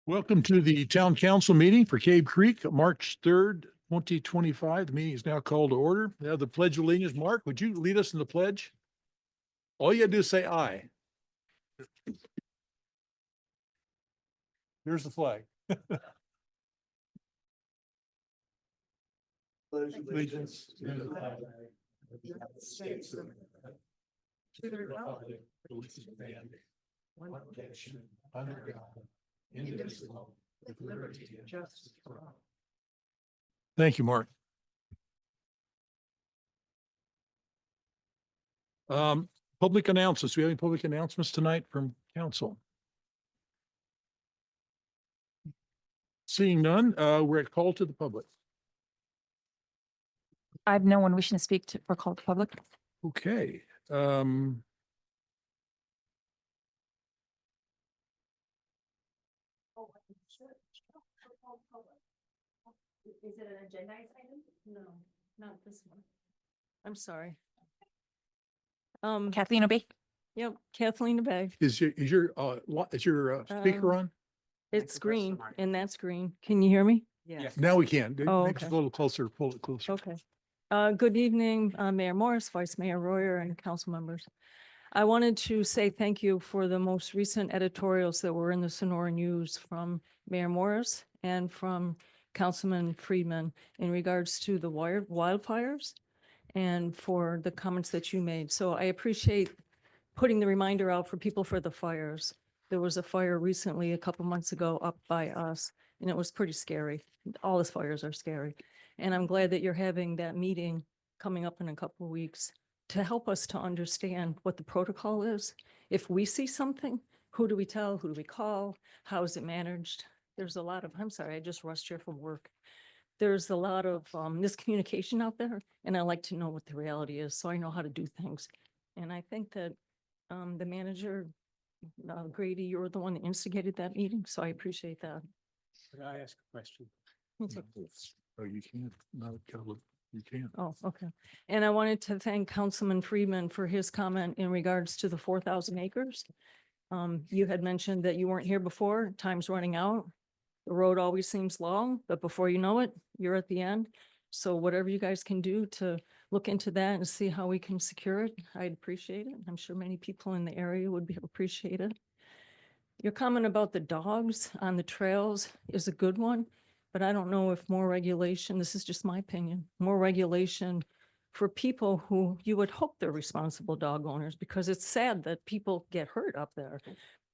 Welcome to the Town Council meeting for Cave Creek, March 3rd, 2025. The meeting is now called to order. We have the Pledge of Allegiance. Mark, would you lead us in the pledge? All you gotta do is say aye. Here's the flag. Pledge allegiance to the flag of the United States of America, to the republic for which it stands, one nation, under God, indivisible, with liberty and justice for all. Thank you, Mark. Public announcements. Do we have any public announcements tonight from council? Seeing none, we're at call to the public. I have no one wishing to speak for call to public. Okay, Is it an agendized item? No, not this one. I'm sorry. Kathleen Obey. Yep, Kathleen Abay. is your speaker on? It's green and that's green. Can you hear me? Yes. Now we can. Oh, Make it okay. a little closer, pull it closer. Okay. Good evening, Mayor Morris, Vice Mayor Royer, and council members. I wanted to say thank you for the most recent editorials that were in the Sonora News from Mayor Morris and from Councilman Friedman in regards to the wildfires and for the comments that you made. So I appreciate putting the reminder out for people for the fires. There was a fire recently, a couple months ago up by us, and it was pretty scary. All the fires are scary. And I'm glad that you're having that meeting coming up in a couple of weeks to help us to understand what the protocol is. If we see something, who do we tell? Who do we call? How is it managed? There's a lot of, I'm sorry, I just rushed here from work. There's a lot of miscommunication out there, and I like to know what the reality is so I know how to do things. And I think that the manager, Grady, you're the one that instigated that meeting, so I appreciate that. Could I ask a question? Oh, you can't, no, you can't. Oh, okay. And I wanted to thank Councilman Friedman for his comment in regards to the 4,000 acres. You had mentioned that you weren't here before, time's running out. The road always seems long, but before you know it, you're at the end. So whatever you guys can do to look into that and see how we can secure it, I'd appreciate it. I'm sure many people in the area would appreciate it. Your comment about the dogs on the trails is a good one, but I don't know if more regulation, this is just my opinion, more regulation for people who you would hope they're responsible dog owners, because it's sad that people get hurt up there.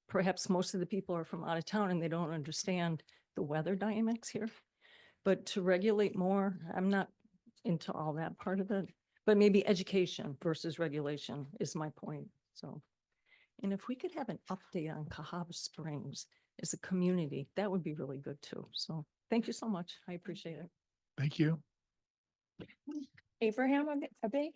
Perhaps most of the people are from out of town and they don't understand the weather dynamics here. But to regulate more, I'm not into all that part of it, but maybe education versus regulation is my point, so. And if we could have an update on Cahaba Springs as a community, that would be really good too. So thank you so much. I appreciate it. Thank you. Abraham Obey.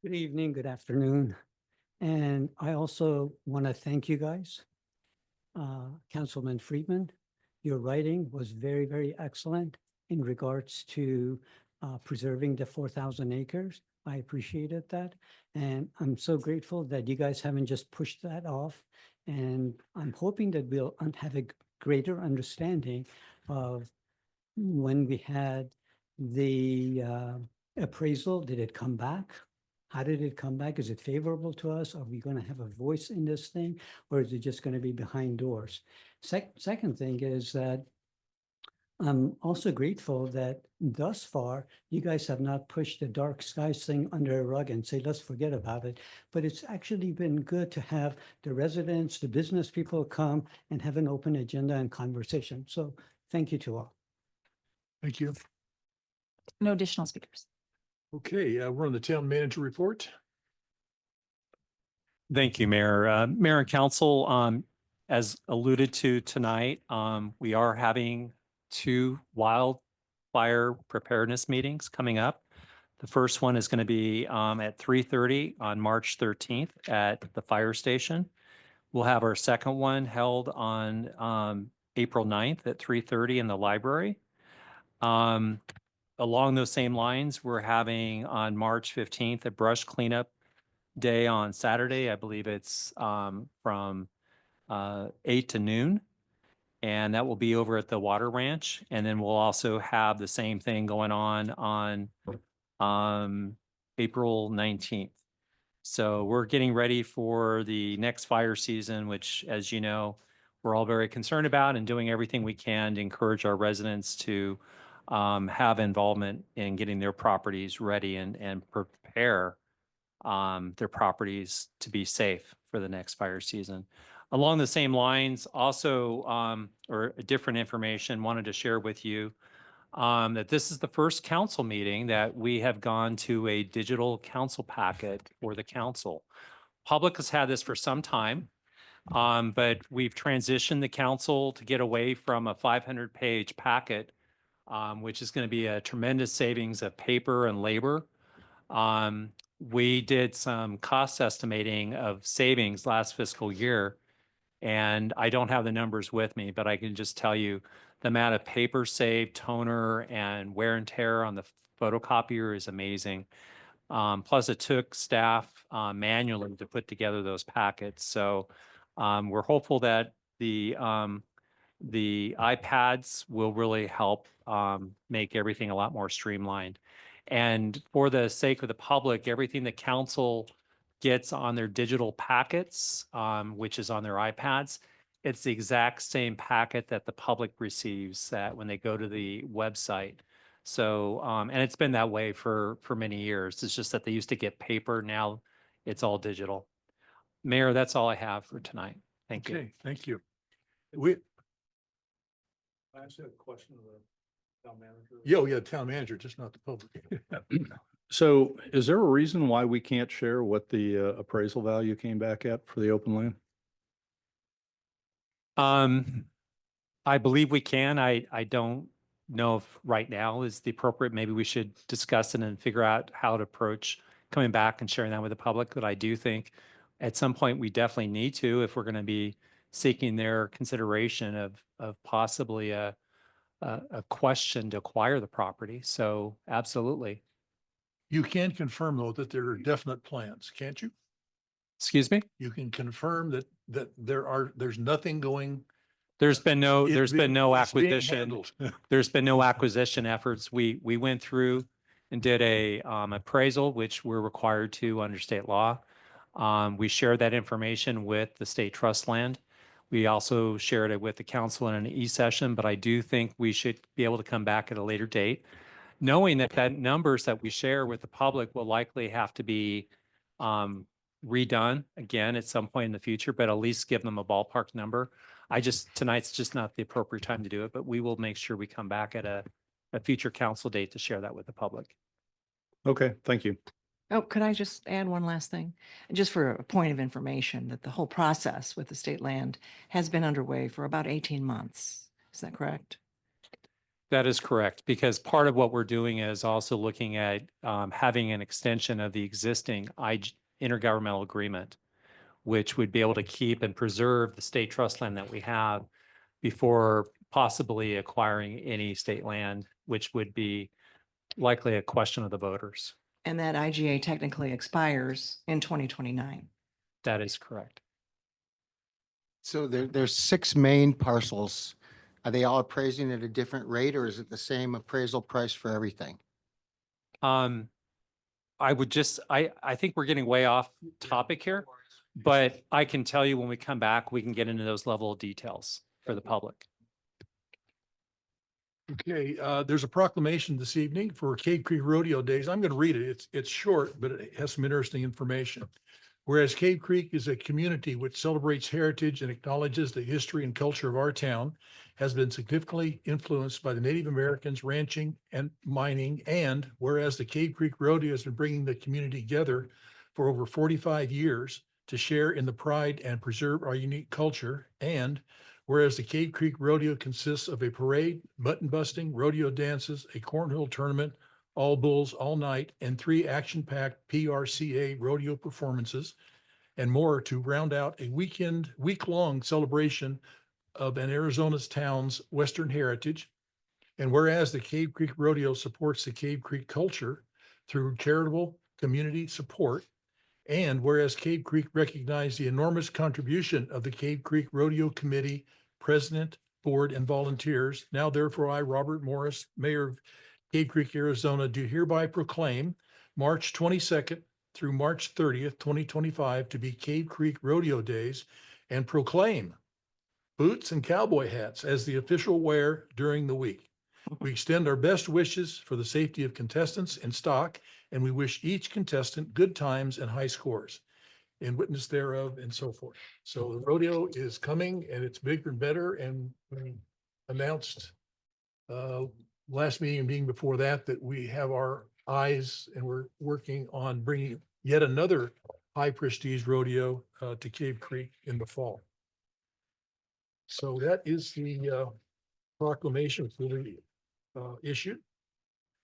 Good evening, good afternoon. And I also want to thank you guys. Councilman Friedman, your writing was very, very excellent in regards to preserving the 4,000 acres. I appreciated that. And I'm so grateful that you guys haven't just pushed that off. And I'm hoping that we'll have a greater understanding of when we had the appraisal, did it come back? How did it come back? Is it favorable to us? Are we going to have a voice in this thing, or is it just going to be behind doors? Second thing is that I'm also grateful that thus far, you guys have not pushed the dark skies thing under a rug and say, let's forget about it. But it's actually been good to have the residents, the business people come and have an open agenda and conversation. So thank you to all. Thank you. No additional speakers. Okay, we're on the town manager report. Thank you, Mayor. Mayor and Council, as alluded to tonight, we are having 2 wildfire preparedness meetings coming up. The first one is going to be at 3:30 on March 13th at the fire station. We'll have our second one held on April 9th at 3:30 in the library. Along those same lines, we're having on March 15th a brush cleanup day on Saturday. I believe it's from 8 to noon. And that will be over at the Water Ranch. And then we'll also have the same thing going on April 19th. So we're getting ready for the next fire season, which, as you know, we're all very concerned about, and doing everything we can to encourage our residents to have involvement in getting their properties ready and prepare their properties to be safe for the next fire season. Along the same lines, also, or different information, wanted to share with you that this is the first council meeting that we have gone to a digital council packet for the council. Public has had this for some time, but we've transitioned the council to get away from a 500-page packet, which is going to be a tremendous savings of paper and labor. We did some cost estimating of savings last fiscal year, and I don't have the numbers with me, but I can just tell you the amount of paper saved, toner, and wear and tear on the photocopier is amazing. Plus, it took staff manually to put together those packets. So we're hopeful that the iPads will really help make everything a lot more streamlined. And for the sake of the public, everything the council gets on their digital packets, which is on their iPads, it's the exact same packet that the public receives that when they go to the website. So, and it's been that way for many years. It's just that they used to get paper. Now it's all digital. Mayor, that's all I have for tonight. Thank you. Okay, thank you. We. I asked a question of the town manager. Yeah, town manager, just not the public. So is there a reason why we can't share what the appraisal value came back at for the open land? I believe we can. I don't know if right now is the appropriate, maybe we should discuss it and figure out how to approach coming back and sharing that with the public. But I do think at some point we definitely need to, if we're going to be seeking their consideration of possibly a question to acquire the property. So absolutely. You can confirm though that there are definite plans, can't you? Excuse me? You can confirm that there's nothing going. There's been no It's being acquisition. handled. There's been no acquisition efforts. We went through and did a appraisal, which we're required to under state law. We shared that information with the state trust land. We also shared it with the council in an e-session, but I do think we should be able to come back at a later date, knowing that numbers that we share with the public will likely have to be redone again at some point in the future, but at least give them a ballpark number. Tonight's just not the appropriate time to do it, but we will make sure we come back at a future council date to share that with the public. Okay, thank you. Oh, could I just add one last thing? Just for a point of information, that the whole process with the state land has been underway for about 18 months. Is that correct? That is correct, because part of what we're doing is also looking at having an extension of the existing intergovernmental agreement, which would be able to keep and preserve the state trust land that we have before possibly acquiring any state land, which would be likely a question of the voters. And that IGA technically expires in 2029. That is correct. So there's 6 main parcels. Are they all appraising at a different rate, or is it the same appraisal price for everything? I think we're getting way off topic here, but I can tell you when we come back, we can get into those level of details for the public. Okay, there's a proclamation this evening for Cave Creek Rodeo Days. I'm going to read it. It's short, but it has some interesting information. Whereas Cave Creek is a community which celebrates heritage and acknowledges the history and culture of our town, has been significantly influenced by the Native Americans ranching and mining, and whereas the Cave Creek Rodeo has been bringing the community together for over 45 years to share in the pride and preserve our unique culture, and whereas the Cave Creek Rodeo consists of a parade, button busting, rodeo dances, a cornhole tournament, all bulls, all night, and 3 action-packed PRCA rodeo performances, and more to round out a week-long celebration of an Arizona's town's Western heritage. And whereas the Cave Creek Rodeo supports the Cave Creek culture through charitable community support, And whereas Cave Creek recognized the enormous contribution of the Cave Creek Rodeo Committee, President, Board, and volunteers, now therefore I, Robert Morris, Mayor of Cave Creek, Arizona, do hereby proclaim March 22nd through March 30th, 2025 to be Cave Creek Rodeo Days, and proclaim boots and cowboy hats as the official wear during the week. We extend our best wishes for the safety of contestants and stock, and we wish each contestant good times and high scores in witness thereof and so forth. So the rodeo is coming and it's bigger and better, and we announced last meeting and meeting before that, that we have our eyes and we're working on bringing yet another high prestige rodeo to Cave Creek in the fall. So that is the proclamation for the issued.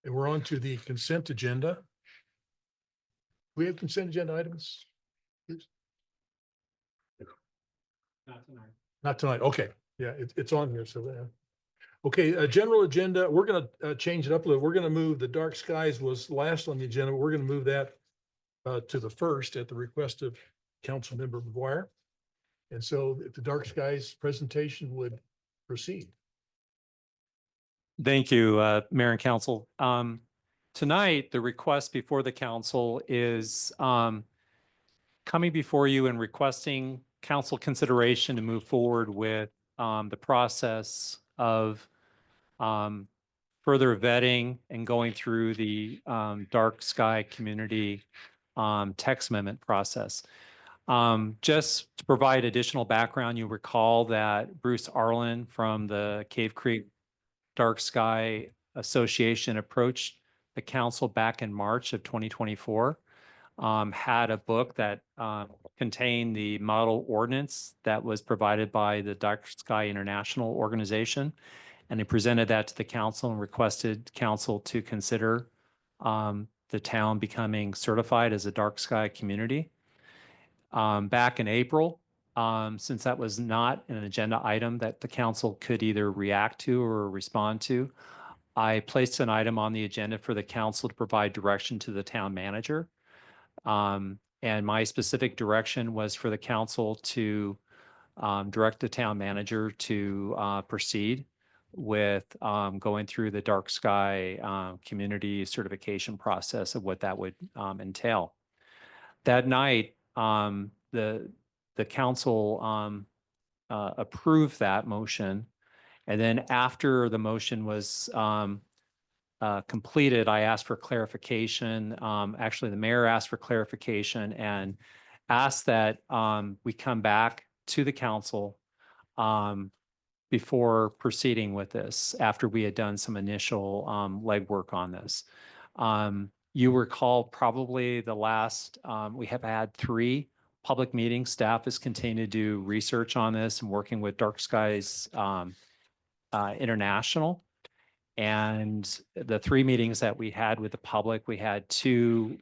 And we're on to the consent agenda. We have consent agenda items? Please? Not tonight. Okay. Yeah, it's on here. So, okay, a general agenda. We're going to change it up a little. We're going to move the dark skies was last on the agenda. We're going to move that to the first at the request of Councilmember McGuire. And so if the dark skies presentation would proceed. Thank you, Mayor and Council. Tonight, the request before the council is coming before you and requesting council consideration to move forward with the process of further vetting and going through the dark sky community text amendment process. Just to provide additional background, you recall that Bruce Arlen from the Cave Creek Dark Sky Association approached the council back in March of 2024, had a book that contained the model ordinance that was provided by the Dark Sky International organization. And he presented that to the council and requested council to consider the town becoming certified as a dark sky community. Back in April, since that was not an agenda item that the council could either react to or respond to, I placed an item on the agenda for the council to provide direction to the town manager. And my specific direction was for the council to direct the town manager to proceed with going through the dark sky community certification process of what that would entail. That night, the council approved that motion. And then after the motion was completed, I asked for clarification. Actually, the mayor asked for clarification and asked that we come back to the council before proceeding with this, after we had done some initial legwork on this. You recall probably the last, we have had 3 public meetings. Staff has continued to do research on this and working with Dark Skies International. And the 3 meetings that we had with the public, we had 2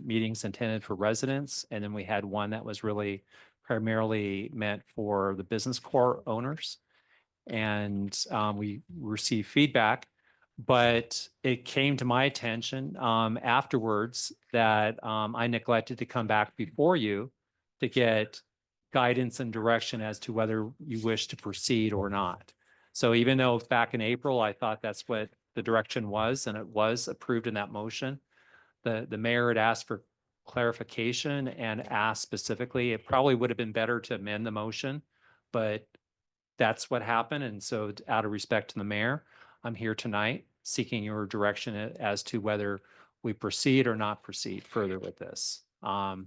meetings intended for residents. And then we had one that was really primarily meant for the business core owners. And we received feedback, but it came to my attention afterwards that I neglected to come back before you to get guidance and direction as to whether you wish to proceed or not. So even though back in April, I thought that's what the direction was, and it was approved in that motion, the mayor had asked for clarification and asked specifically, it probably would have been better to amend the motion, but that's what happened. And so out of respect to the mayor, I'm here tonight seeking your direction as to whether we proceed or not proceed further with this. A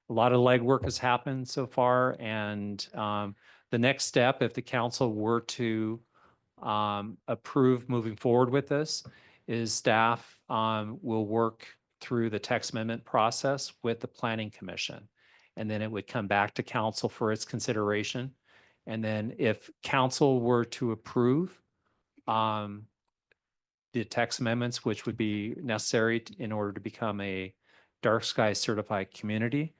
lot of legwork has happened so far, and the next step, if the council were to approve moving forward with this, is staff will work through the text amendment process with the Planning Commission. And then it would come back to council for its consideration. And then if council were to approve the text amendments, which would be necessary in order to become a dark sky certified community,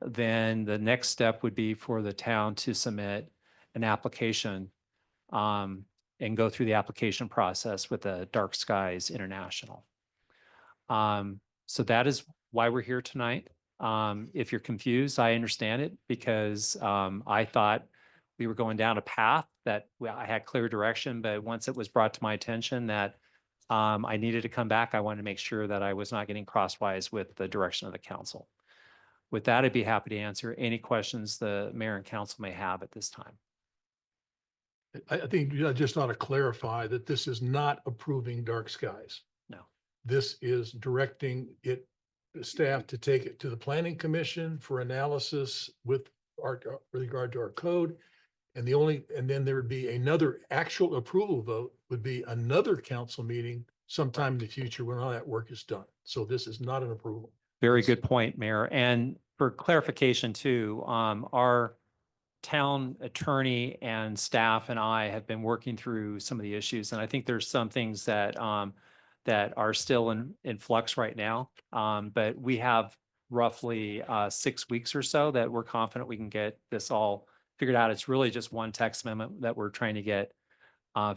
then the next step would be for the town to submit an application and go through the application process with the Dark Skies International. So that is why we're here tonight. If you're confused, I understand it because I thought we were going down a path that I had clear direction, but once it was brought to my attention that I needed to come back, I wanted to make sure that I was not getting crosswise with the direction of the council. With that, I'd be happy to answer any questions the mayor and council may have at this time. I think you just ought to clarify that this is not approving dark skies. No. This is directing the staff to take it to the planning commission for analysis with regard to our code. And then there would be another actual approval vote would be another council meeting sometime in the future when all that work is done. So this is not an approval. Very good point, Mayor. And for clarification too, our town attorney and staff and I have been working through some of the issues. And I think there's some things that that are still in flux right now. But we have roughly 6 weeks or so that we're confident we can get this all figured out. It's really just one text amendment that we're trying to get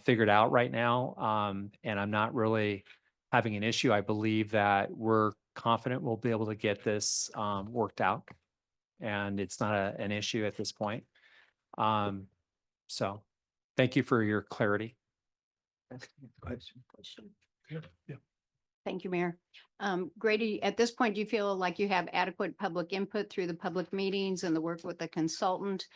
figured out right now. And I'm not really having an issue. I believe that we're confident we'll be able to get this worked out. And it's not an issue at this point. So thank you for your clarity. Yeah. Thank you, Mayor. Grady, at this point, do you feel like you have adequate public input through the public meetings and the work with the consultant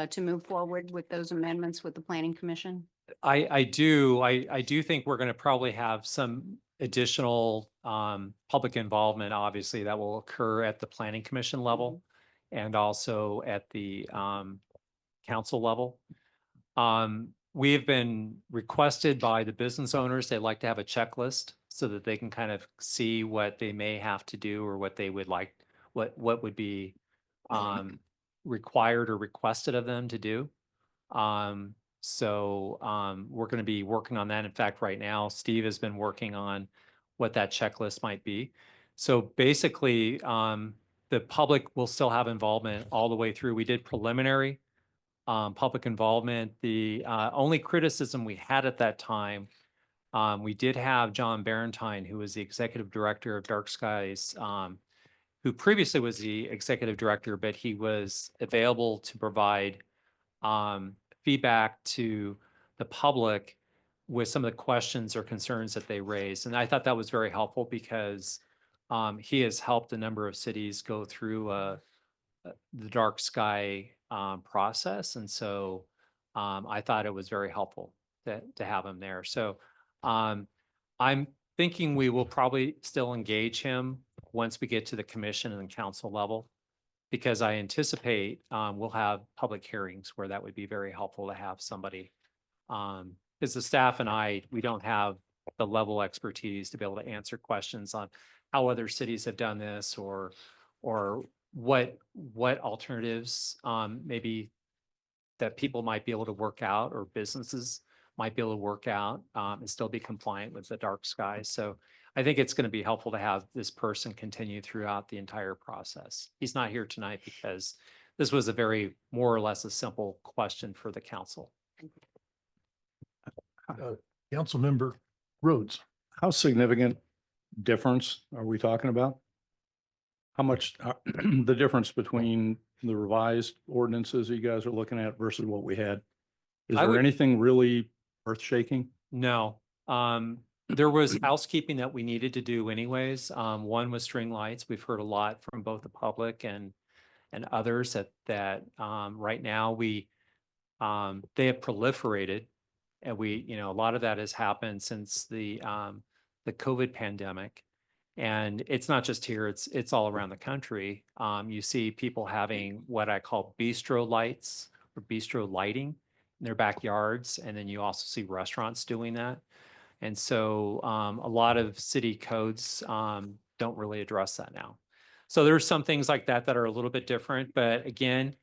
to move forward with those amendments with the planning commission? I do. I do think we're going to probably have some additional public involvement, obviously, that will occur at the planning commission level and also at the council level. We have been requested by the business owners. They'd like to have a checklist so that they can kind of see what they may have to do or what they would like, what would be required or requested of them to do. So we're going to be working on that. In fact, right now, Steve has been working on what that checklist might be. So basically, the public will still have involvement all the way through. We did preliminary public involvement. The only criticism we had at that time, we did have John Barentine, who was the executive director of Dark Skies, who previously was the executive director, but he was available to provide feedback to the public with some of the questions or concerns that they raised. And I thought that was very helpful because he has helped a number of cities go through the dark sky process. And so I thought it was very helpful to have him there. So I'm thinking we will probably still engage him once we get to the commission and council level, because I anticipate we'll have public hearings where that would be very helpful to have somebody. Because the staff and we don't have the level of expertise to be able to answer questions on how other cities have done this or what alternatives maybe that people might be able to work out or businesses might be able to work out and still be compliant with the dark skies. So I think it's going to be helpful to have this person continue throughout the entire process. He's not here tonight because this was a very more or less a simple question for the council. Councilmember Rhodes. How significant difference are we talking about? How much the difference between the revised ordinances you guys are looking at versus what we had? Is there anything really earth shaking? No. There was housekeeping that we needed to do anyways. One was string lights. We've heard a lot from both the public and others that right now they have proliferated, and a lot of that has happened since the COVID pandemic. And it's not just here, it's all around the country. You see people having what I call bistro lights or bistro lighting in their backyards. And then you also see restaurants doing that. And so a lot of city codes don't really address that now. So there's some things like that that are a little bit different. But again,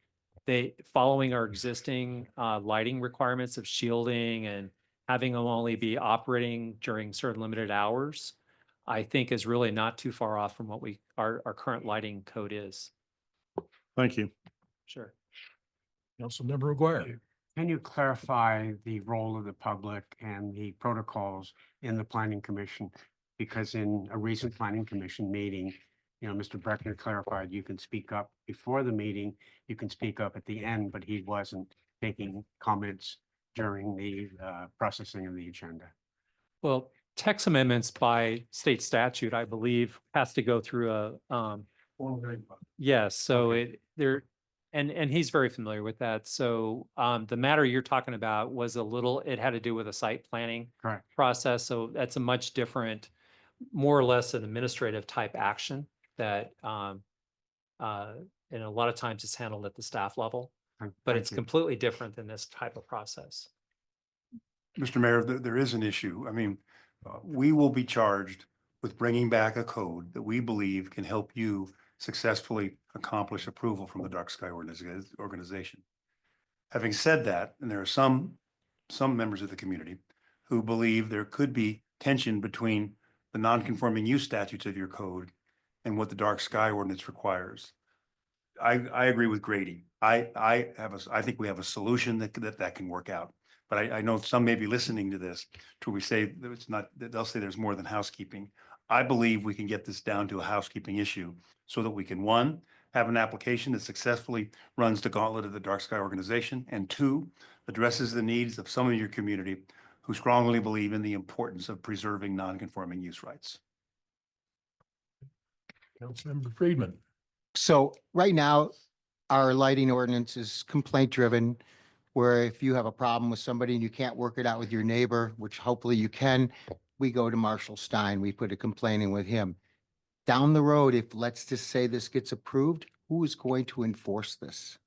following our existing lighting requirements of shielding and having them only be operating during certain limited hours, I think is really not too far off from what our current lighting code is. Thank you. Sure. Councilmember Aguirre. Can you clarify the role of the public and the protocols in the planning commission? Because in a recent planning commission meeting, Mr. Breckner clarified, you can speak up before the meeting, you can speak up at the end, but he wasn't taking comments during the processing of the agenda. Well, text amendments by state statute, I believe, has to go through yes, so Okay. and he's very familiar with that. So the matter you're talking about was it had to do with a site planning Correct. process. So that's a much different, more or less an administrative type action that and a lot of times it's handled at the staff level, but Thank it's you. completely different than this type of process. Mr. Mayor, there is an issue. I mean, we will be charged with bringing back a code that we believe can help you successfully accomplish approval from the Dark Sky organization. Having said that, and there are some members of the community who believe there could be tension between the non-conforming use statutes of your code and what the Dark Sky ordinance requires. I agree with Grady. I think we have a solution that can work out. But I know some may be listening to this, till we say that it's not, that they'll say there's more than housekeeping. I believe we can get this down to a housekeeping issue so that we can, one, have an application that successfully runs the gauntlet of the Dark Sky organization, and two, addresses the needs of some of your community who strongly believe in the importance of preserving non-conforming use rights. Councilmember Friedman. So right now, our lighting ordinance is complaint driven, where if you have a problem with somebody and you can't work it out with your neighbor, which hopefully you can, we go to Marshall Stein, we put a complaint in with him. Down the road, if let's just say this gets approved, who is going to enforce this?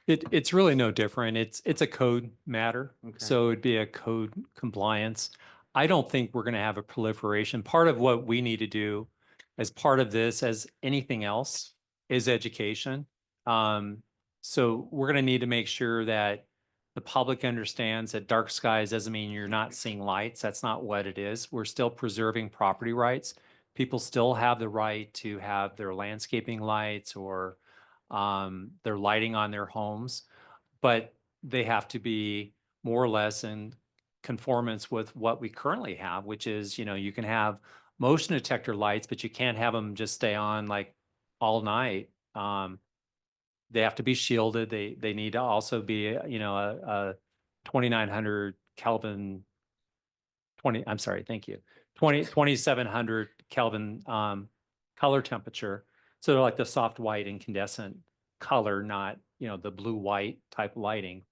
It's really no different. It's a code matter. Okay. So it'd be a code compliance. I don't think we're going to have a proliferation. Part of what we need to do as part of this, as anything else, is education. So we're going to need to make sure that the public understands that dark skies doesn't mean you're not seeing lights. That's not what it is. We're still preserving property rights. People still have the right to have their landscaping lights or their lighting on their homes, but they have to be more or less in conformance with what we currently have, which is, you can have motion detector lights, but you can't have them just stay on like all night. They have to be shielded. They need to also be, a 2900 Kelvin, 2700 Kelvin color temperature. So they're like the soft white incandescent color, not, the blue white type lighting.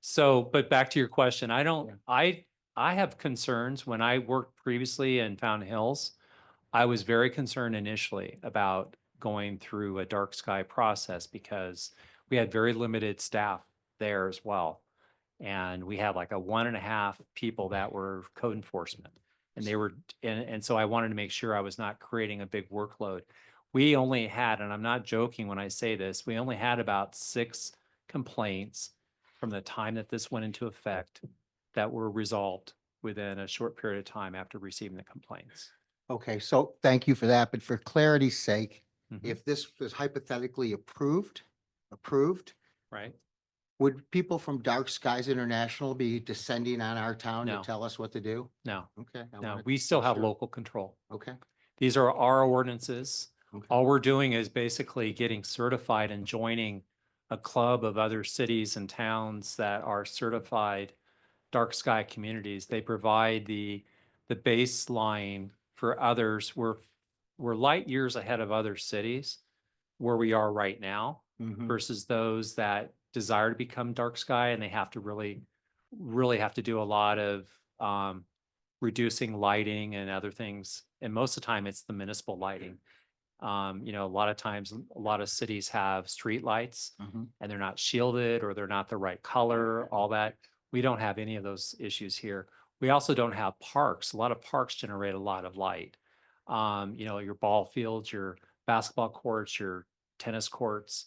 So, but back to your question, I have concerns. When I worked previously in Fountain Hills, I was very concerned initially about going through a dark sky process because we had very limited staff there as well. And we had like a 1.5 people that were code enforcement. And they were, and so I wanted to make sure I was not creating a big workload. We only had, and I'm not joking when I say this, we only had about 6 complaints from the time that this went into effect that were resolved within a short period of time after receiving the complaints. Okay, so thank you for that, but for clarity's sake, Mhm. if this was hypothetically approved, Right? would people from Dark Skies International be descending on our town to No. tell us what to do? No, Okay. I no, wanted we to still be have sure. local control. Okay. These are our ordinances. Okay. All we're doing is basically getting certified and joining a club of other cities and towns that are certified dark sky communities. They provide the baseline for others. We're light years ahead of other cities where we are right now Mhm. versus those that desire to become dark sky, and they have to really have to do a lot of reducing lighting and other things. And most of the time it's the municipal lighting. A lot of times, a lot of cities have street lights Mhm. and they're not shielded or they're not the right color, all that. We don't have any of those issues here. We also don't have parks. A lot of parks generate a lot of light. Your ball fields, your basketball courts, your tennis courts,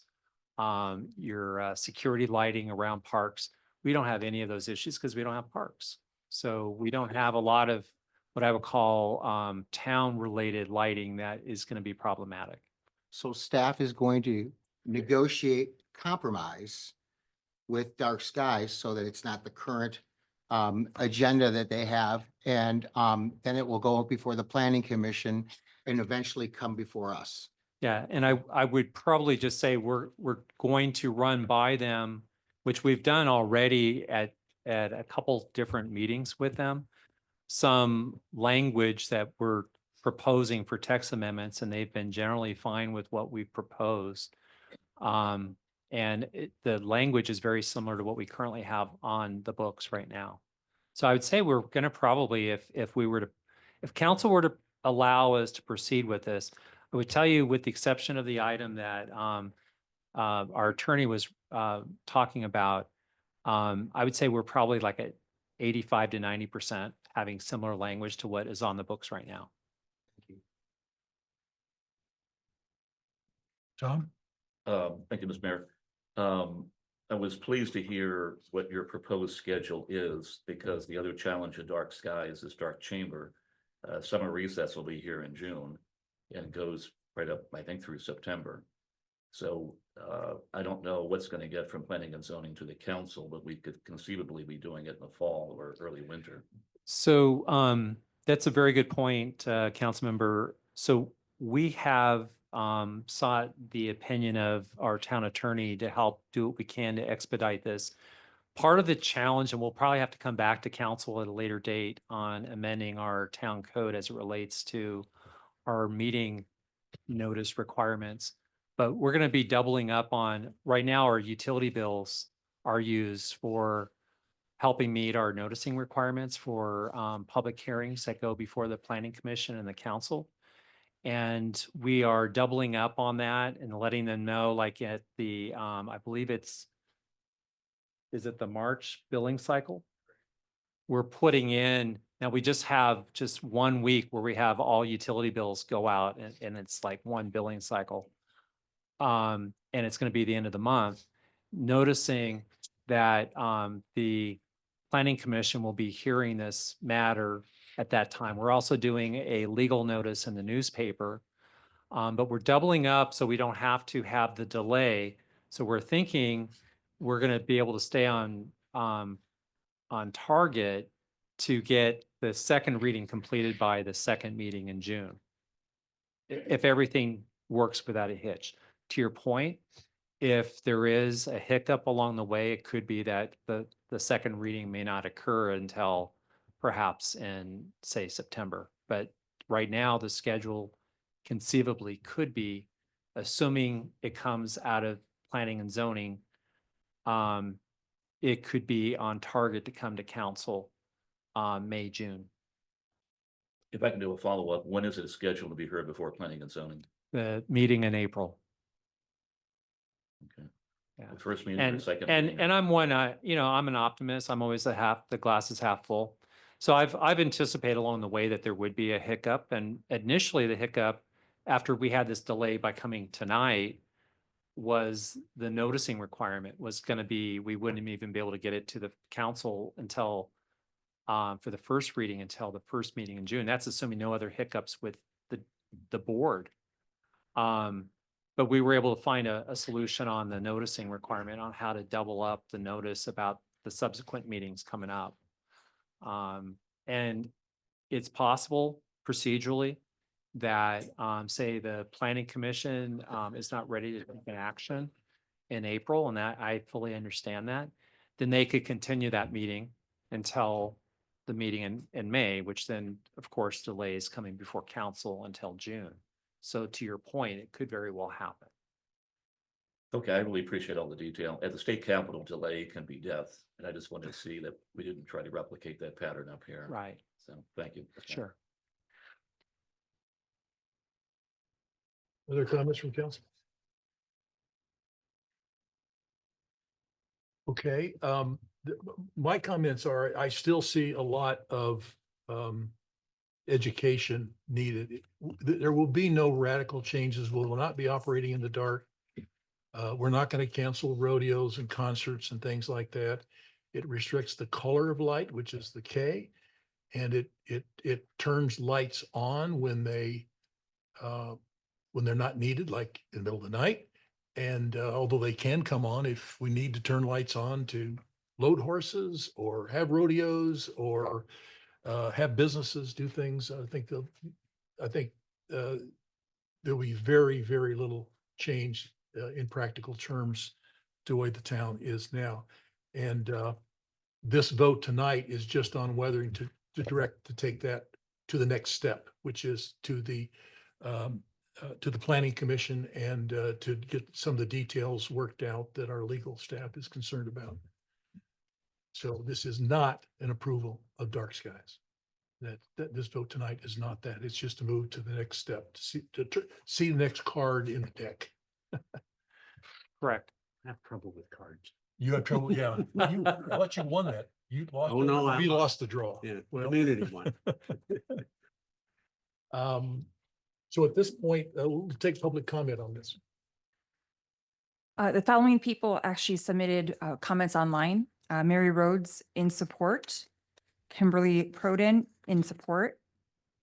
your security lighting around parks. We don't have any of those issues because we don't have parks. So we don't have a lot of what I would call town-related lighting that is going to be problematic. So staff is going to negotiate compromise with Dark Skies so that it's not the current agenda that they have. And then it will go before the Planning Commission and eventually come before us. Yeah, and I would probably just say we're going to run by them, which we've done already at a couple different meetings with them. Some language that we're proposing for text amendments, and they've been generally fine with what we've proposed. The language is very similar to what we currently have on the books right now. So I would say we're going to probably, if council were to allow us to proceed with this, I would tell you, with the exception of the item that our attorney was talking about, I would say we're probably like at 85 to 90% having similar language to what is on the books right now. Tom? Thank you, Ms. Mayor. I was pleased to hear what your proposed schedule is, because the other challenge of Dark Skies is Dark Chamber. Summer recess will be here in June and goes right up, I think, through September. So I don't know what's going to get from planning and zoning to the council, but we could conceivably be doing it in the fall or early winter. So that's a very good point, Councilmember. So we have sought the opinion of our town attorney to help do what we can to expedite this. Part of the challenge, and we'll probably have to come back to council at a later date on amending our town code as it relates to our meeting notice requirements. But we're going to be doubling up on, right now, our utility bills are used for helping meet our noticing requirements for public hearings that go before the Planning Commission and the council. And we are doubling up on that and letting them know, like at the, I believe is it the March billing cycle? We're putting in, now we just have just 1 week where we have all utility bills go out, and it's like one billing cycle. And it's going to be the end of the month, noticing that the Planning Commission will be hearing this matter at that time. We're also doing a legal notice in the newspaper, but we're doubling up so we don't have to have the delay. So we're thinking we're going to be able to stay on target to get the second reading completed by the second meeting in June, if everything works without a hitch. To your point, if there is a hiccup along the way, it could be that the second reading may not occur until perhaps in, say, September. But right now, the schedule conceivably could be, assuming it comes out of planning and zoning, it could be on target to come to council May, June. If I can do a follow-up, when is it scheduled to be heard before planning and zoning? The meeting in April. Okay. Yeah. The first meeting or the second? And meeting? I'm one, I'm an optimist. I'm always the glass is half full. So I've anticipated along the way that there would be a hiccup, and initially the hiccup, after we had this delay by coming tonight, was the noticing requirement was going to be, we wouldn't even be able to get it to the council until for the first reading until the first meeting in June. That's assuming no other hiccups with the board. But we were able to find a solution on the noticing requirement on how to double up the notice about the subsequent meetings coming up. And it's possible procedurally that, say, the Planning Commission is not ready to take an action in April, and that I fully understand that, then they could continue that meeting until the meeting in May, which then, of course, delays coming before council until June. So to your point, it could very well happen. Okay, I really appreciate all the detail. At the state capitol, delay can be death, and I just wanted to see that we didn't try to replicate that pattern up here. Right, So, thank you. sure. Other comments from council? Okay, my comments are, I still see a lot of education needed. There will be no radical changes. We will not be operating in the dark. We're not going to cancel rodeos and concerts and things like that. It restricts the color of light, which is the K, and it turns lights on when they're not needed, like in the middle of the night. And although they can come on if we need to turn lights on to load horses or have rodeos or have businesses do things, I think there'll be very, very little change in practical terms to the way the town is now. And this vote tonight is just on whether to take that to the next step, which is to the planning commission and to get some of the details worked out that our legal staff is concerned about. So this is not an approval of dark skies. That this vote tonight is not that. It's just to move to the next step, to see the next card in the deck. Correct. I have trouble with cards. You had trouble, yeah. I thought you won that. You lost. Oh, no, We I- lost the draw. Yeah, Well, community one. So at this point, we'll take public comment on this. The following people actually submitted comments online. Mary Rhodes in support, Kimberly Proden in support,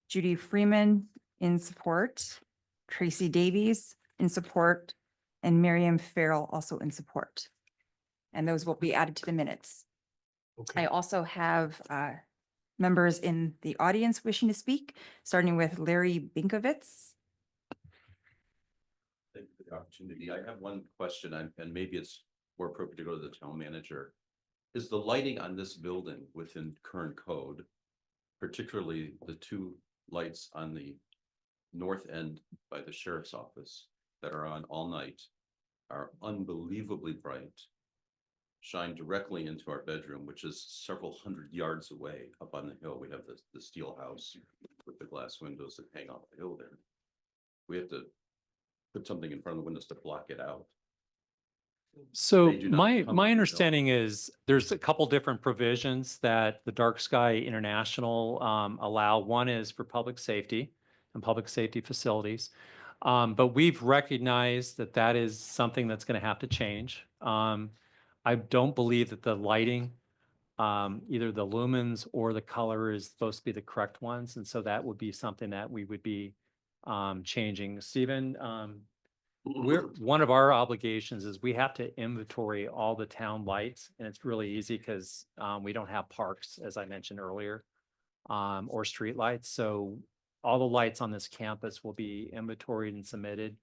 Judy Freeman in support, Tracy Davies in support, and Miriam Farrell also in support. And those will be added to the minutes. Okay. I also have members in the audience wishing to speak, starting with Larry Binkovitz. Thank you for the opportunity. I have one question, and maybe it's more appropriate to go to the town manager. Is the lighting on this building within current code, particularly the two lights on the north end by the sheriff's office that are on all night, are unbelievably bright, shine directly into our bedroom, which is several hundred yards away up on the hill. We have the steel house with the glass windows that hang off the hill there. We have to put something in front of the windows to block it out. So They do not my come up my with understanding is there's a couple different provisions that the Dark Sky International allow. One is for public safety and public safety facilities. But we've recognized that that is something that's going to have to change. I don't believe that the lighting, either the lumens or the color is supposed to be the correct ones. And so that would be something that we would be changing. Stephen, one of our obligations is we have to inventory all the town lights, and it's really easy because we don't have parks, as I mentioned earlier, or street lights. So all the lights on this campus will be inventoried and submitted,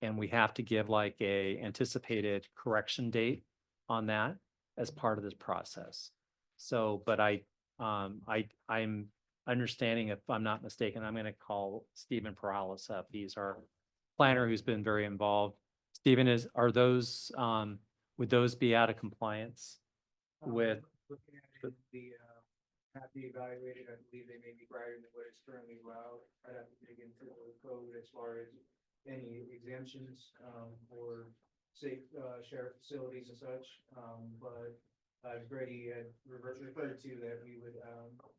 and we have to give like a anticipated correction date on that as part of this process. So, but I'm understanding, if I'm not mistaken, I'm going to call Stephen Perales up. He's our planner who's been very involved. Stephen, are those, would those be out of compliance with? Looking at it, have to be evaluated. I believe they may be brighter than what is currently allowed. I'd have to dig into the code as far as any exemptions, for safe, sheriff facilities and such. But Grady had referred to that we would,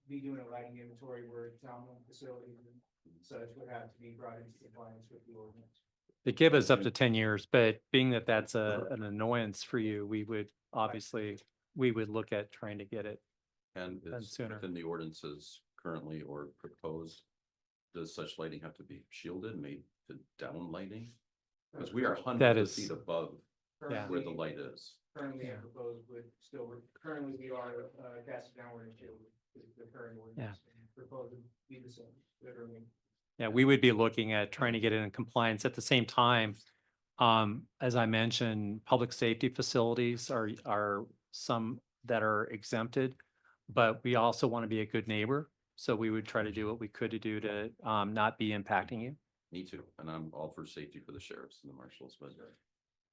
be doing a lighting inventory where town-owned facilities and such would have to be brought into compliance with the ordinance. They give us up to 10 years, but being that that's an annoyance for you, we would obviously, we would look at trying to get it. And Done it's sooner. within the ordinances currently or proposed. Does such lighting have to be shielded, made to down lighting? Because we are hundreds of is- feet above Yeah. where the light is. Currently, I propose would still, currently we are, cast downward and shield the current ordinance. Proposed would be the same, literally. Yeah, we would be looking at trying to get it in compliance. At the same time, as I mentioned, public safety facilities are some that are exempted, but we also want to be a good neighbor. So we would try to do what we could to do to not be impacting you. Me too, and I'm all for safety for the sheriffs and the marshals, but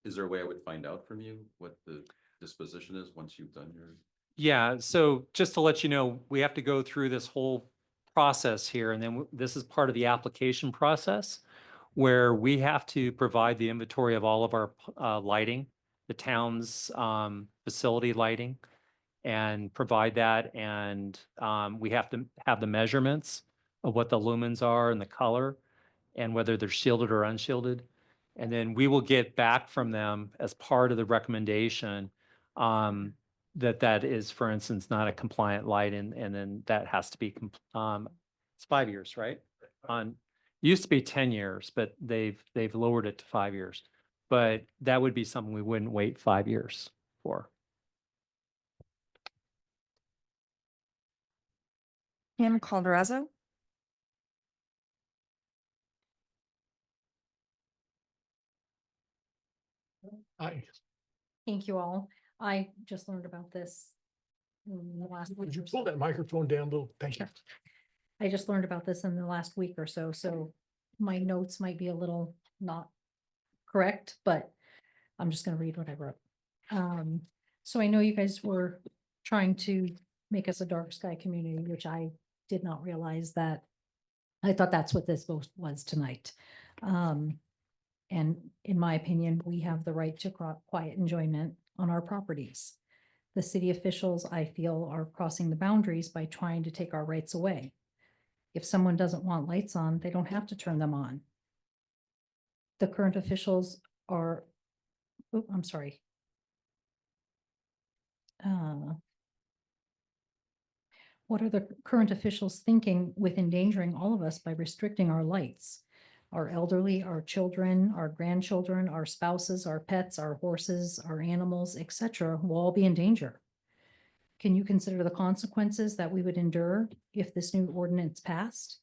is there a way I would find out from you what the disposition is once you've done your? Yeah, so just to let you know, we have to go through this whole process here, and then this is part of the application process where we have to provide the inventory of all of our lighting, the town's facility lighting, and provide that. And we have to have the measurements of what the lumens are and the color and whether they're shielded or unshielded. And then we will get back from them as part of the recommendation that is, for instance, not a compliant light, and then that has to be, it's 5 years, right? Used to be 10 years, but they've lowered it to 5 years. But that would be something we wouldn't wait 5 years for. Kim Calderazzo. Aye. Thank you all. I just learned about this in the last week Would you or pull so. that microphone down a little? Thank you. I just learned about this in the last week or so, so my notes might be a little not correct, but I'm just gonna read what I wrote. So I know you guys were trying to make us a dark sky community, which I did not realize that. I thought that's what this was tonight. And in my opinion, we have the right to quiet enjoyment on our properties. The city officials, I feel, are crossing the boundaries by trying to take our rights away. If someone doesn't want lights on, they don't have to turn them on. The current officials are, oh, I'm sorry. What are the current officials thinking with endangering all of us by restricting our lights? Our elderly, our children, our grandchildren, our spouses, our pets, our horses, our animals, etc., will all be in danger. Can you consider the consequences that we would endure if this new ordinance passed?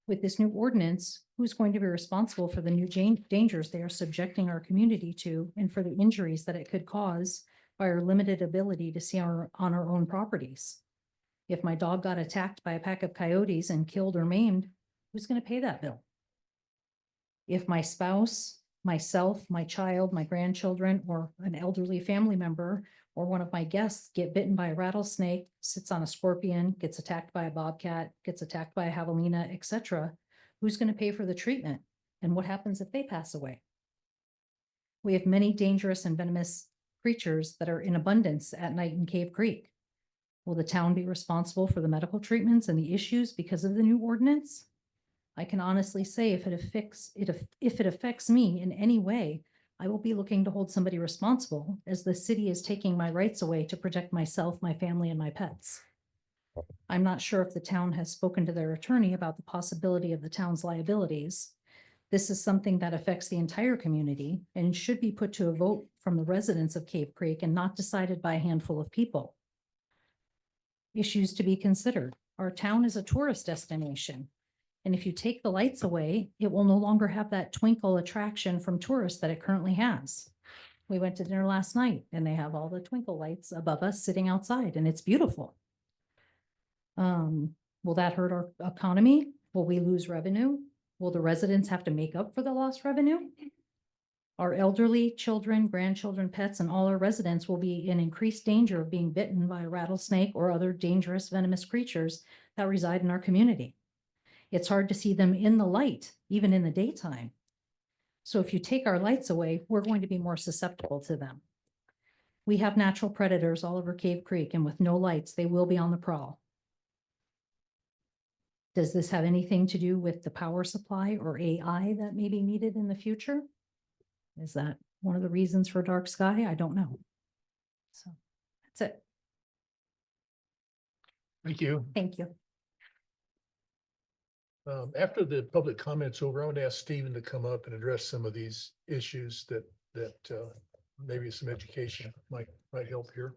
With this new ordinance, who's going to be responsible for the new dangers they are subjecting our community to and for the injuries that it could cause by our limited ability to see on our own properties? If my dog got attacked by a pack of coyotes and killed or maimed, who's going to pay that bill? If my spouse, myself, my child, my grandchildren, or an elderly family member, or one of my guests get bitten by a rattlesnake, sits on a scorpion, gets attacked by a bobcat, gets attacked by a javelina, etc., who's going to pay for the treatment? And what happens if they pass away? We have many dangerous and venomous creatures that are in abundance at night in Cave Creek. Will the town be responsible for the medical treatments and the issues because of the new ordinance? I can honestly say if it affects me in any way, I will be looking to hold somebody responsible as the city is taking my rights away to protect myself, my family, and my pets. I'm not sure if the town has spoken to their attorney about the possibility of the town's liabilities. This is something that affects the entire community and should be put to a vote from the residents of Cave Creek and not decided by a handful of people. Issues to be considered. Our town is a tourist destination. And if you take the lights away, it will no longer have that twinkle attraction from tourists that it currently has. We went to dinner last night and they have all the twinkle lights above us sitting outside and it's beautiful. Will that hurt our economy? Will we lose revenue? Will the residents have to make up for the lost revenue? Our elderly, children, grandchildren, pets, and all our residents will be in increased danger of being bitten by a rattlesnake or other dangerous venomous creatures that reside in our community. It's hard to see them in the light, even in the daytime. So if you take our lights away, we're going to be more susceptible to them. We have natural predators all over Cave Creek, and with no lights, they will be on the prowl. Does this have anything to do with the power supply or AI that may be needed in the future? Is that one of the reasons for dark sky? I don't know. So that's it. Thank you. Thank you. After the public comments over, I want to ask Stephen to come up and address some of these issues that maybe some education might help here.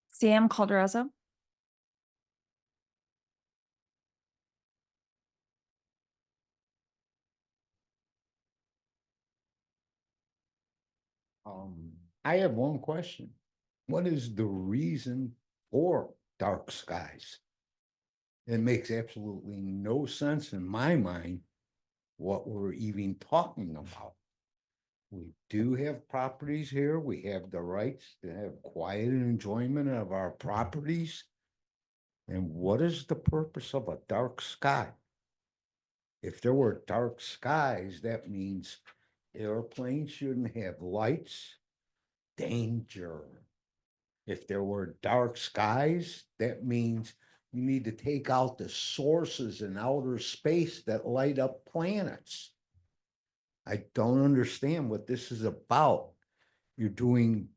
Sam Calderazzo. I have one question. What is the reason for dark skies? It makes absolutely no sense in my mind what we're even talking about. We do have properties here. We have the rights to have quiet enjoyment of our properties. And what is the purpose of a dark sky? If there were dark skies, that means airplanes shouldn't have lights. Danger. If there were dark skies, that means you need to take out the sources in outer space that light up planets. I don't understand what this is about. You're doing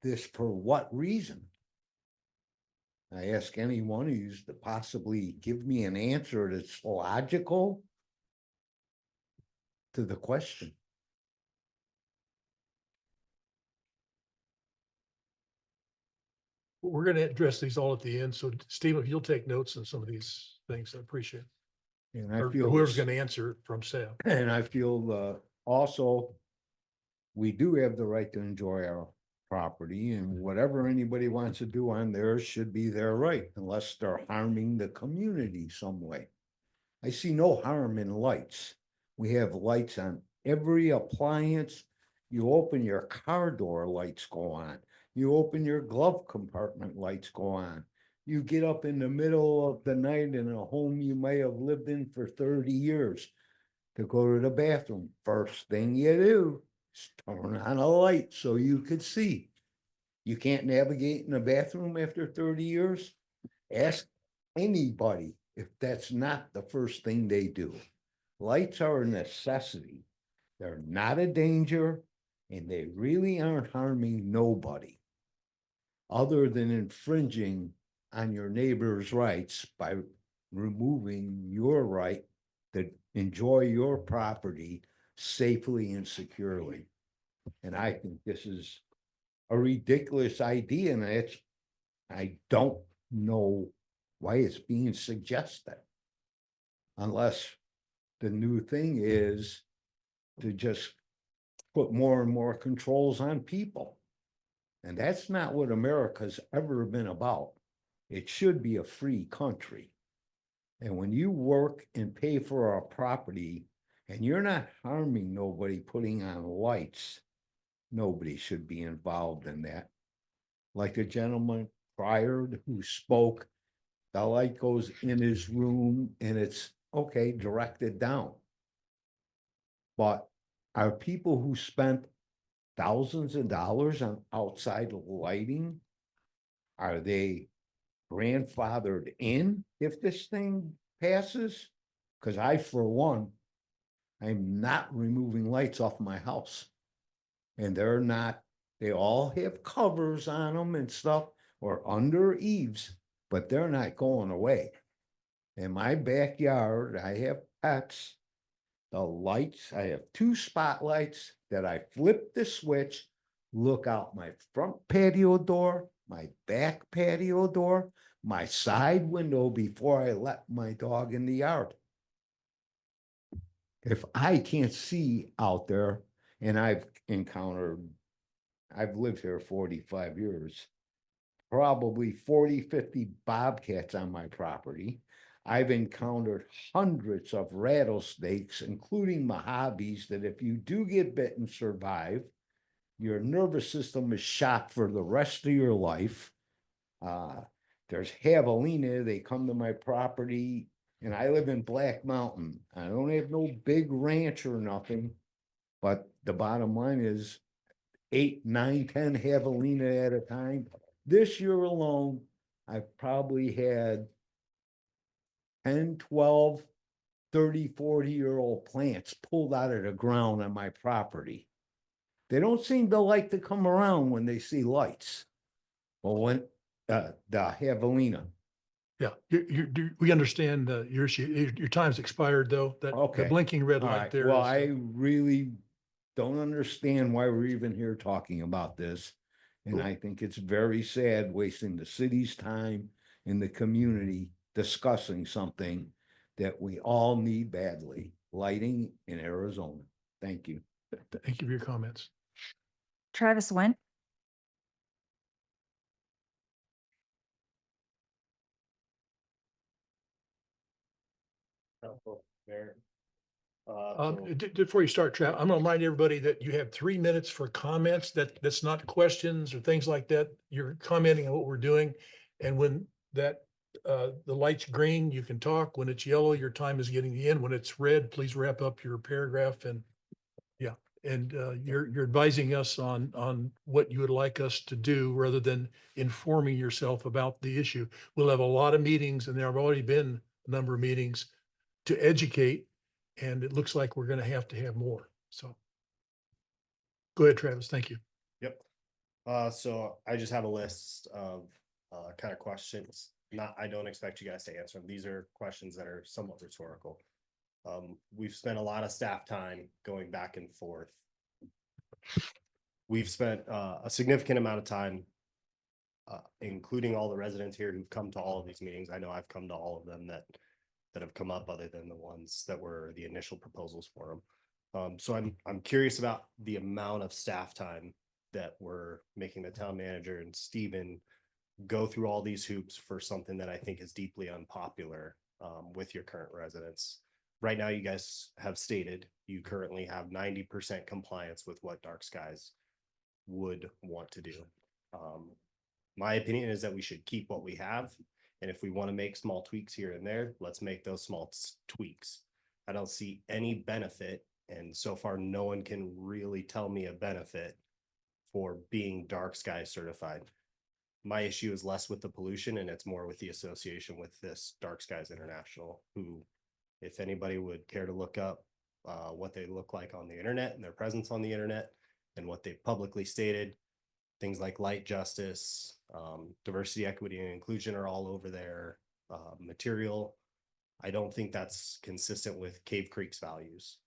this for what reason? I ask any one of you to possibly give me an answer that's logical to the question. We're going to address these all at the end. So Steve, if you'll take notes on some of these things, I appreciate it. And I Or feel. whoever's this- going to answer from staff. And I feel also, we do have the right to enjoy our property, and whatever anybody wants to do on theirs should be their right, unless they're harming the community some way. I see no harm in lights. We have lights on every appliance. You open your car door, lights go on. You open your glove compartment, lights go on. You get up in the middle of the night in a home you may have lived in for 30 years to go to the bathroom. First thing you do is turn on a light so you could see. You can't navigate in the bathroom after 30 years? Ask anybody if that's not the first thing they do. Lights are a necessity. They're not a danger, and they really aren't harming nobody, other than infringing on your neighbor's rights by removing your right to enjoy your property safely and securely. And I think this is a ridiculous idea, and I don't know why it's being suggested. Unless the new thing is to just put more and more controls on people. And that's not what America's ever been about. It should be a free country. And when you work and pay for a property and you're not harming nobody putting on lights, nobody should be involved in that. Like the gentleman prior who spoke, the light goes in his room and it's okay, directed down. But are people who spent thousands of dollars on outside lighting, are they grandfathered in if this thing passes? Because I, for one, I'm not removing lights off my house. And they're not, they all have covers on them and stuff, or under eaves, but they're not going away. In my backyard, I have pets. The lights, I have 2 spotlights that I flip the switch, look out my front patio door, my back patio door, my side window before I let my dog in the yard. If I can't see out there, and I've lived here 45 years, probably 40, 50 bobcats on my property. I've encountered hundreds of rattlesnakes, including Mojaves, that if you do get bit and survive, your nervous system is shot for the rest of your life. There's javelina, they come to my property, and I live in Black Mountain. I don't have no big ranch or nothing, but the bottom line is 8, 9, 10 javelina at a time. This year alone, I've probably had 10, 12, 30, 40-year-old plants pulled out of the ground on my property. They don't seem to like to come around when they see lights. Well, when the javelina. Yeah, we understand your issue. Your time's expired though, that the Okay. blinking red All light right, there. well, is, I really don't understand why we're even here talking about this. And I think it's very sad wasting the city's time and the community discussing something that we all need badly, lighting in Arizona. Thank you. Thank you for your comments. Travis Went, Before you start, Trav, I'm gonna remind everybody that you have 3 minutes for comments. That's not questions or things like that. You're commenting on what we're doing. And when the light's green, you can talk. When it's yellow, your time is getting in. When it's red, please wrap up your paragraph and you're advising us on what you would like us to do rather than informing yourself about the issue. We'll have a lot of meetings, and there have already been a number of meetings to educate, and it looks like we're going to have more. So go ahead, Travis. Thank you. Yep. So I just have a list of kind of questions. I don't expect you guys to answer them. These are questions that are somewhat rhetorical. We've spent a lot of staff time going back and forth. We've spent a significant amount of time, including all the residents here who've come to all of these meetings. I know I've come to all of them, that that have come up other than the ones that were the initial proposals for them. So I'm curious about the amount of staff time that we're making the town manager and Stephen go through all these hoops for something that I think is deeply unpopular with your current residents. Right now, you guys have stated you currently have 90% compliance with what Dark Skies would want to do. My opinion is that we should keep what we have. And if we want to make small tweaks here and there, let's make those small tweaks. I don't see any benefit. And so far, no one can really tell me a benefit for being Dark Sky certified. My issue is less with the pollution and it's more with the association with this Dark Skies International, who, if anybody would care to look up what they look like on the internet and their presence on the internet and what they publicly stated, things like light justice, diversity, equity, and inclusion are all over their material. I don't think that's consistent with Cave Creek's values.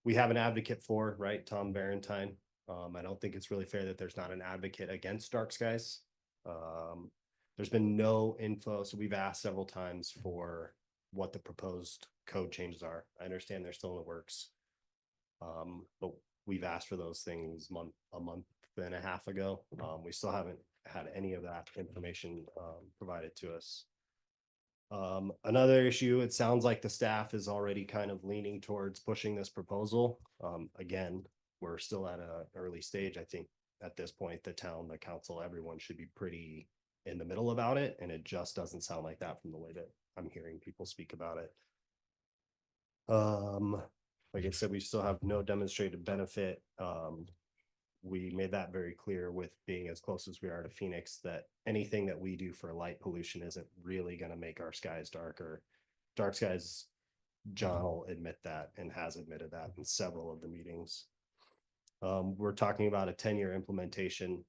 We have an advocate for, right, Tom Barentine. I don't think it's really fair that there's not an advocate against Dark Skies. There's been no info, so we've asked several times for what the proposed code changes are. I understand they're still in the works. But we've asked for those things a month and a half ago. We still haven't had any of that information provided to us. Another issue, it sounds like the staff is already kind of leaning towards pushing this proposal. Again, we're still at an early stage. I think at this point, the town, the council, everyone should be pretty in the middle about it. And it just doesn't sound like that from the way that I'm hearing people speak about it. Like I said, we still have no demonstrated benefit. We made that very clear with being as close as we are to Phoenix, that anything that we do for light pollution isn't really going to make our skies darker. Dark Skies, John will admit that and has admitted that in several of the meetings. We're talking about a 10-year implementation.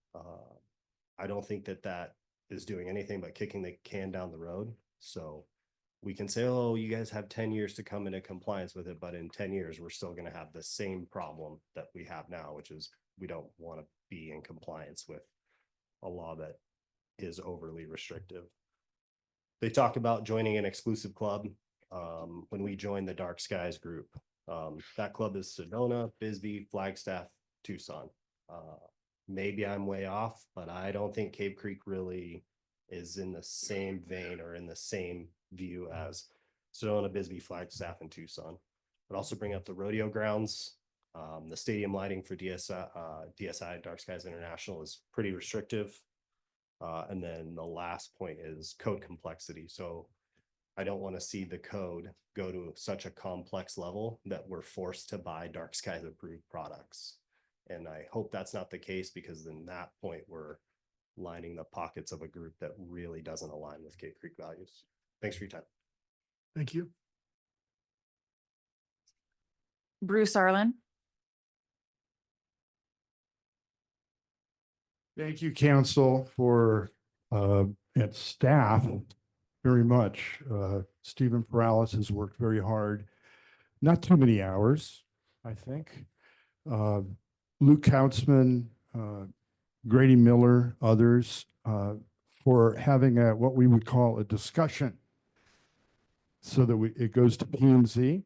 I don't think that that is doing anything but kicking the can down the road. So we can say, oh, you guys have 10 years to come into compliance with it, but in 10 years, we're still going to have the same problem that we have now, which is we don't want to be in compliance with a law that is overly restrictive. They talk about joining an exclusive club. When we joined the Dark Skies group, that club is Sedona, Bisbee, Flagstaff, Tucson. Maybe I'm way off, but I don't think Cave Creek really is in the same vein or in the same view as Sedona, Bisbee, Flagstaff, and Tucson. But also bring up the rodeo grounds. The stadium lighting for DSI, Dark Skies International, is pretty restrictive. And then the last point is code complexity. So I don't want to see the code go to such a complex level that we're forced to buy Dark Skies approved products. And I hope that's not the case, because then that point we're lining the pockets of a group that really doesn't align with Cave Creek values. Thanks for your time. Thank you. Bruce Arlen. Thank you, council, for and staff very much. Stephen Perales has worked very hard, not too many hours, I think. Luke Kautzman, Grady Miller, others, for having what we would call a discussion, so that it goes to P&Z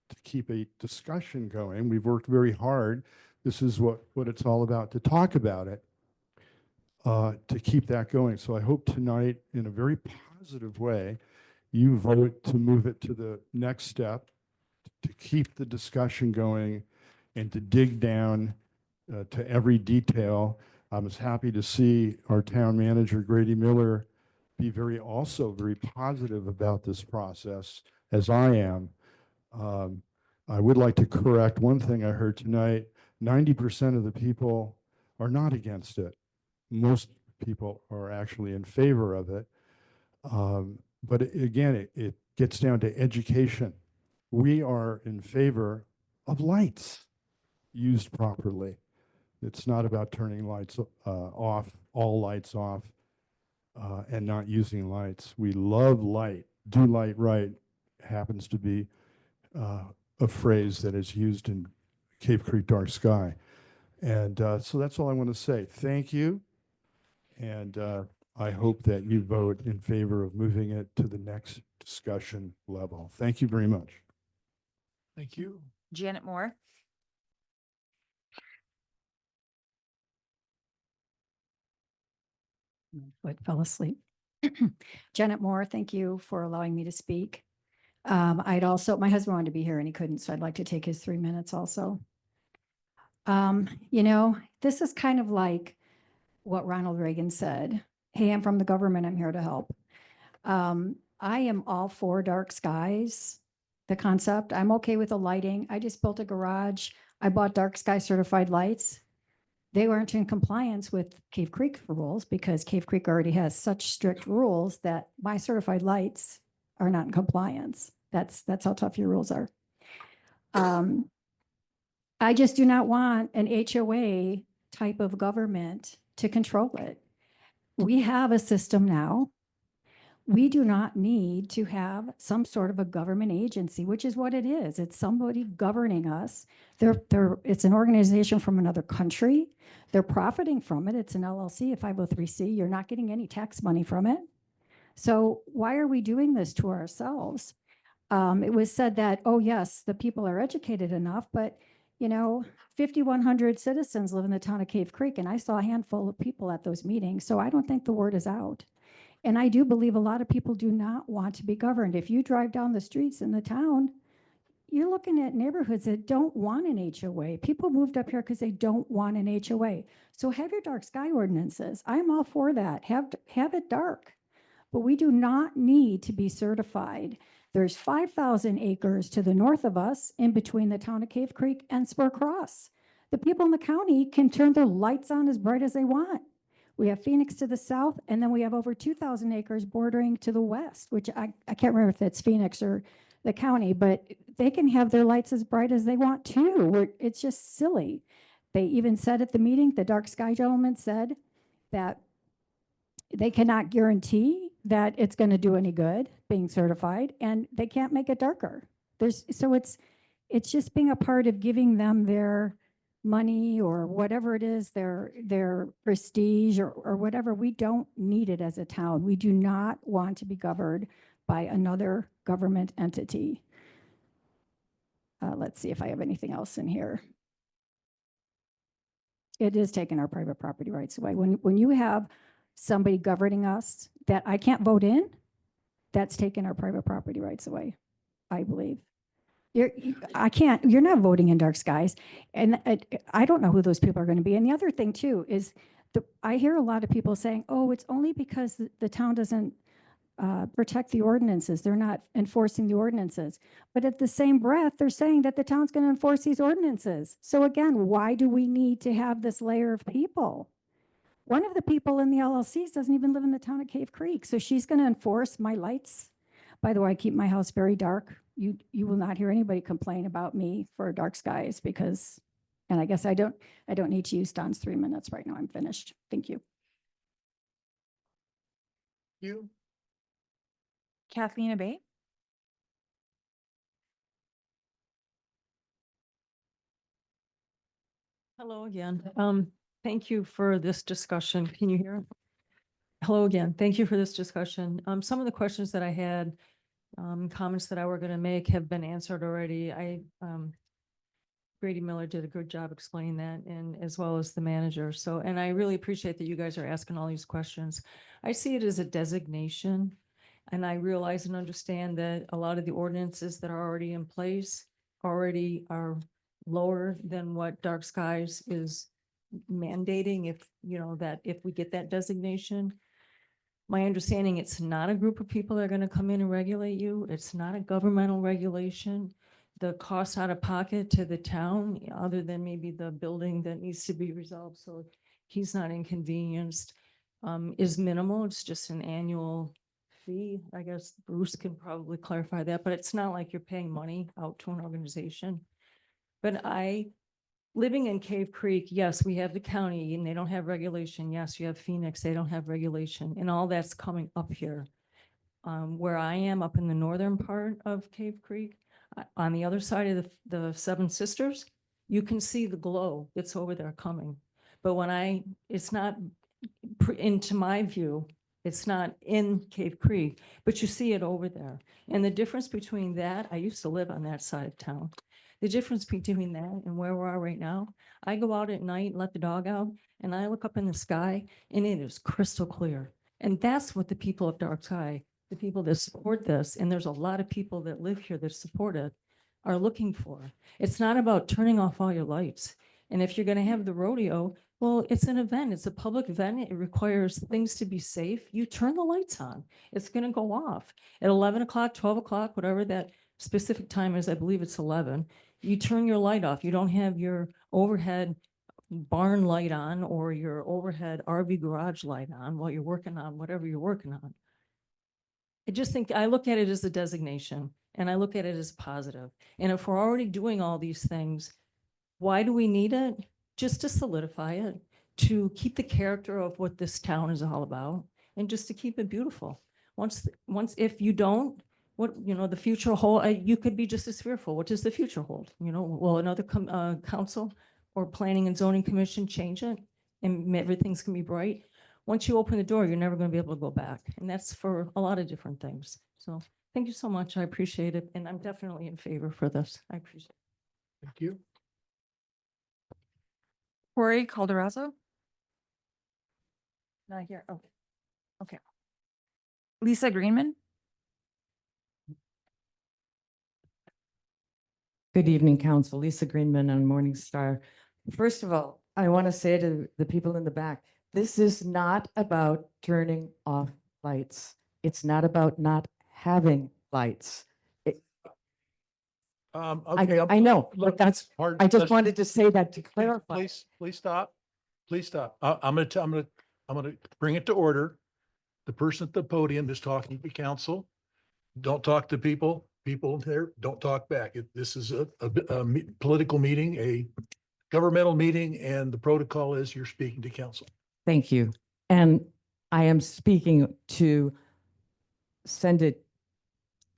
to keep a discussion going. We've worked very hard. This is what it's all about, to talk about it, to keep that going. So I hope tonight, in a very positive way, you vote to move it to the next step, to keep the discussion going and to dig down to every detail. I was happy to see our town manager, Grady Miller, be also very positive about this process, as I am. I would like to correct one thing I heard tonight. 90% of the people are not against it. Most people are actually in favor of it. But again, it gets down to education. We are in favor of lights used properly. It's not about turning lights off, all lights off, and not using lights. We love light. Do light right happens to be a phrase that is used in Cave Creek Dark Sky. And so that's all I want to say. Thank you. And I hope that you vote in favor of moving it to the next discussion level. Thank you very much. Thank you. Janet Moore. But fell asleep. Janet Moore, thank you for allowing me to speak. My husband wanted to be here and he couldn't, so I'd like to take his 3 minutes also. This is kind of like what Ronald Reagan said. Hey, I'm from the government. I'm here to help. I am all for dark skies, the concept. I'm okay with the lighting. I just built a garage. I bought dark sky certified lights. They weren't in compliance with Cave Creek rules because Cave Creek already has such strict rules that my certified lights are not in compliance. That's how tough your rules are. I just do not want an HOA type of government to control it. We have a system now. We do not need to have some sort of a government agency, which is what it is. It's somebody governing us. It's an organization from another country. They're profiting from it. It's an LLC, a 503C. You're not getting any tax money from it. So why are we doing this to ourselves? It was said that, oh yes, the people are educated enough, but 5,100 citizens live in the town of Cave Creek, and I saw a handful of people at those meetings. So I don't think the word is out. And I do believe a lot of people do not want to be governed. If you drive down the streets in the town, you're looking at neighborhoods that don't want an HOA. People moved up here because they don't want an HOA. So have your dark sky ordinances. I'm all for that. Have it dark. But we do not need to be certified. There's 5,000 acres to the north of us in between the town of Cave Creek and Spur Cross. The people in the county can turn their lights on as bright as they want. We have Phoenix to the south, and then we have over 2,000 acres bordering to the west, which I can't remember if that's Phoenix or the county, but they can have their lights as bright as they want too. It's just silly. They even said at the meeting, the dark sky gentleman said that they cannot guarantee that it's going to do any good being certified, and they can't make it darker. So it's just being a part of giving them their money or whatever it is, their prestige or whatever. We don't need it as a town. We do not want to be governed by another government entity. Let's see if I have anything else in here. It is taking our private property rights away. When you have somebody governing us that I can't vote in, that's taking our private property rights away, I believe. You're not voting in dark skies. And I don't know who those people are going to be. And the other thing too is I hear a lot of people saying, oh, it's only because the town doesn't protect the ordinances. They're not enforcing the ordinances. But at the same breath, they're saying that the town's going to enforce these ordinances. So again, why do we need to have this layer of people? One of the people in the LLCs doesn't even live in the town of Cave Creek. So she's going to enforce my lights. By the way, I keep my house very dark. You will not hear anybody complain about me for dark skies because, and I guess I don't need to use Don's 3 minutes right now. I'm finished. Thank you. You. Kathleen Abate. Hello again. Thank you for this discussion. Can you hear? Hello again. Thank you for this discussion. Some of the questions that I had, comments that I were going to make have been answered already. Grady Miller did a good job explaining that, and as well as the manager. So, and I really appreciate that you guys are asking all these questions. I see it as a designation, and I realize and understand that a lot of the ordinances that are already in place already are lower than what Dark Skies is mandating if we get that designation. My understanding, it's not a group of people that are going to come in and regulate you. It's not a governmental regulation. The cost out of pocket to the town, other than maybe the building that needs to be resolved, so he's not inconvenienced, is minimal. It's just an annual fee. I guess Bruce can probably clarify that, but it's not like you're paying money out to an organization. But living in Cave Creek, yes, we have the county and they don't have regulation. Yes, you have Phoenix, they don't have regulation, and all that's coming up here. Where I am up in the northern part of Cave Creek, on the other side of the Seven Sisters, you can see the glow that's over there coming. But it's not, into my view, It's not in Cave Creek, but you see it over there. And the difference between that, I used to live on that side of town. The difference between that and where we are right now, I go out at night and let the dog out and I look up in the sky and it is crystal clear. And that's what the people of Dark Sky, the people that support this, and there's a lot of people that live here that support it, are looking for. It's not about turning off all your lights. And if you're going to have the rodeo, well, it's an event. It's a public event. It requires things to be safe. You turn the lights on. It's going to go off at 11 o'clock, 12 o'clock, whatever that specific time is. I believe it's 11. You turn your light off. You don't have your overhead barn light on or your overhead RV garage light on while you're working on whatever you're working on. I just think I look at it as a designation and I look at it as positive. And if we're already doing all these things, why do we need it? Just to solidify it, to keep the character of what this town is all about, and just to keep it beautiful. Once, if you don't, what, the future hold, you could be just as fearful. What does the future hold? Will another council or planning and zoning commission change it and everything's gonna be bright? Once you open the door, you're never gonna be able to go back. And that's for a lot of different things. So thank you so much. I appreciate it. And I'm definitely in favor for this. I appreciate it. Thank you. Corey Calderazzo? Not here. Oh, okay. Lisa Greenman? Good evening, Council. Lisa Greenman on Morning Star. First of all, I want to say to the people in the back, this is not about turning off lights. It's not about not having lights. Okay. I know, but that's, I just wanted to say that to clarify. Please stop. Please stop. I'm gonna bring it to order. The person at the podium is talking to council. Don't talk to people there, don't talk back. This is a political meeting, a governmental meeting, and the protocol is you're speaking to council. Thank you. And I am speaking to send it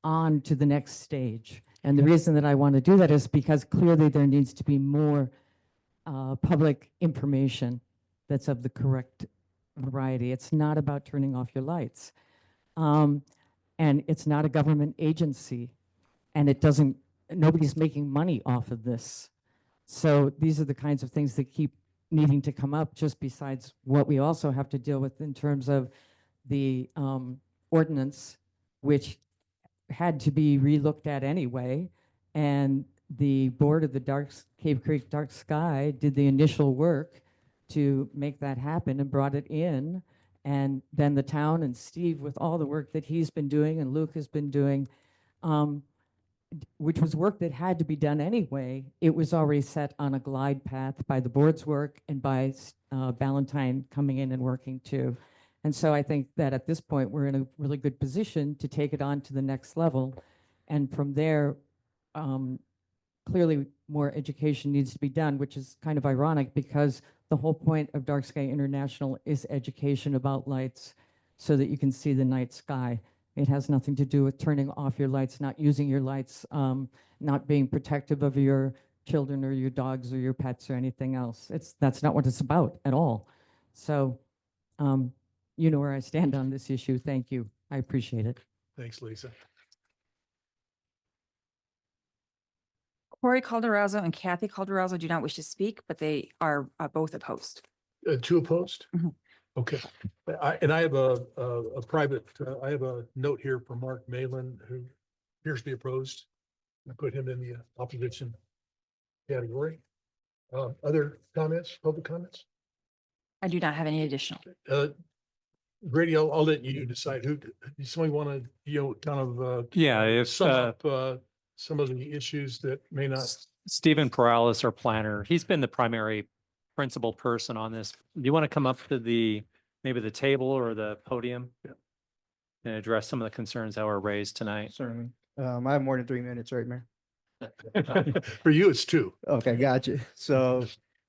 on to the next stage. And the reason that I want to do that is because clearly there needs to be more public information that's of the correct variety. It's not about turning off your lights. And it's not a government agency. And nobody's making money off of this. So these are the kinds of things that keep needing to come up, just besides what we also have to deal with in terms of the ordinance, which had to be relooked at anyway. And the board of the Cave Creek Dark Sky did the initial work to make that happen and brought it in. And then the town and Steve, with all the work that he's been doing and Luke has been doing, which was work that had to be done anyway, it was already set on a glide path by the board's work and by Ballantyne coming in and working too. And so I think that at this point, we're in a really good position to take it on to the next level. And from there, clearly more education needs to be done, which is kind of ironic because the whole point of Dark Sky International is education about lights so that you can see the night sky. It has nothing to do with turning off your lights, not using your lights, not being protective of your children or your dogs or your pets or anything else. That's not what it's about at all. So you know where I stand on this issue. Thank you. I appreciate it. Thanks, Lisa. Corey Calderazzo and Kathy Calderazzo do not wish to speak, but they are both opposed. Two opposed? Mhm. Okay. I have a private, I have a note here from Mark Malin, who appears to be opposed. I put him in the opposition category. Other comments, public comments? I do not have any additional. Grady, I'll let you decide who, somebody want to, kind of, Yeah, if sum up, some of the issues that may not. Stephen Perales, our planner, he's been the primary principal person on this. Do you want to come up to maybe the table or the podium? Yeah. And address some of the concerns that were raised tonight? Certainly. I have more than 3 minutes, right, Mayor? For you, it's 2. Okay, gotcha. So,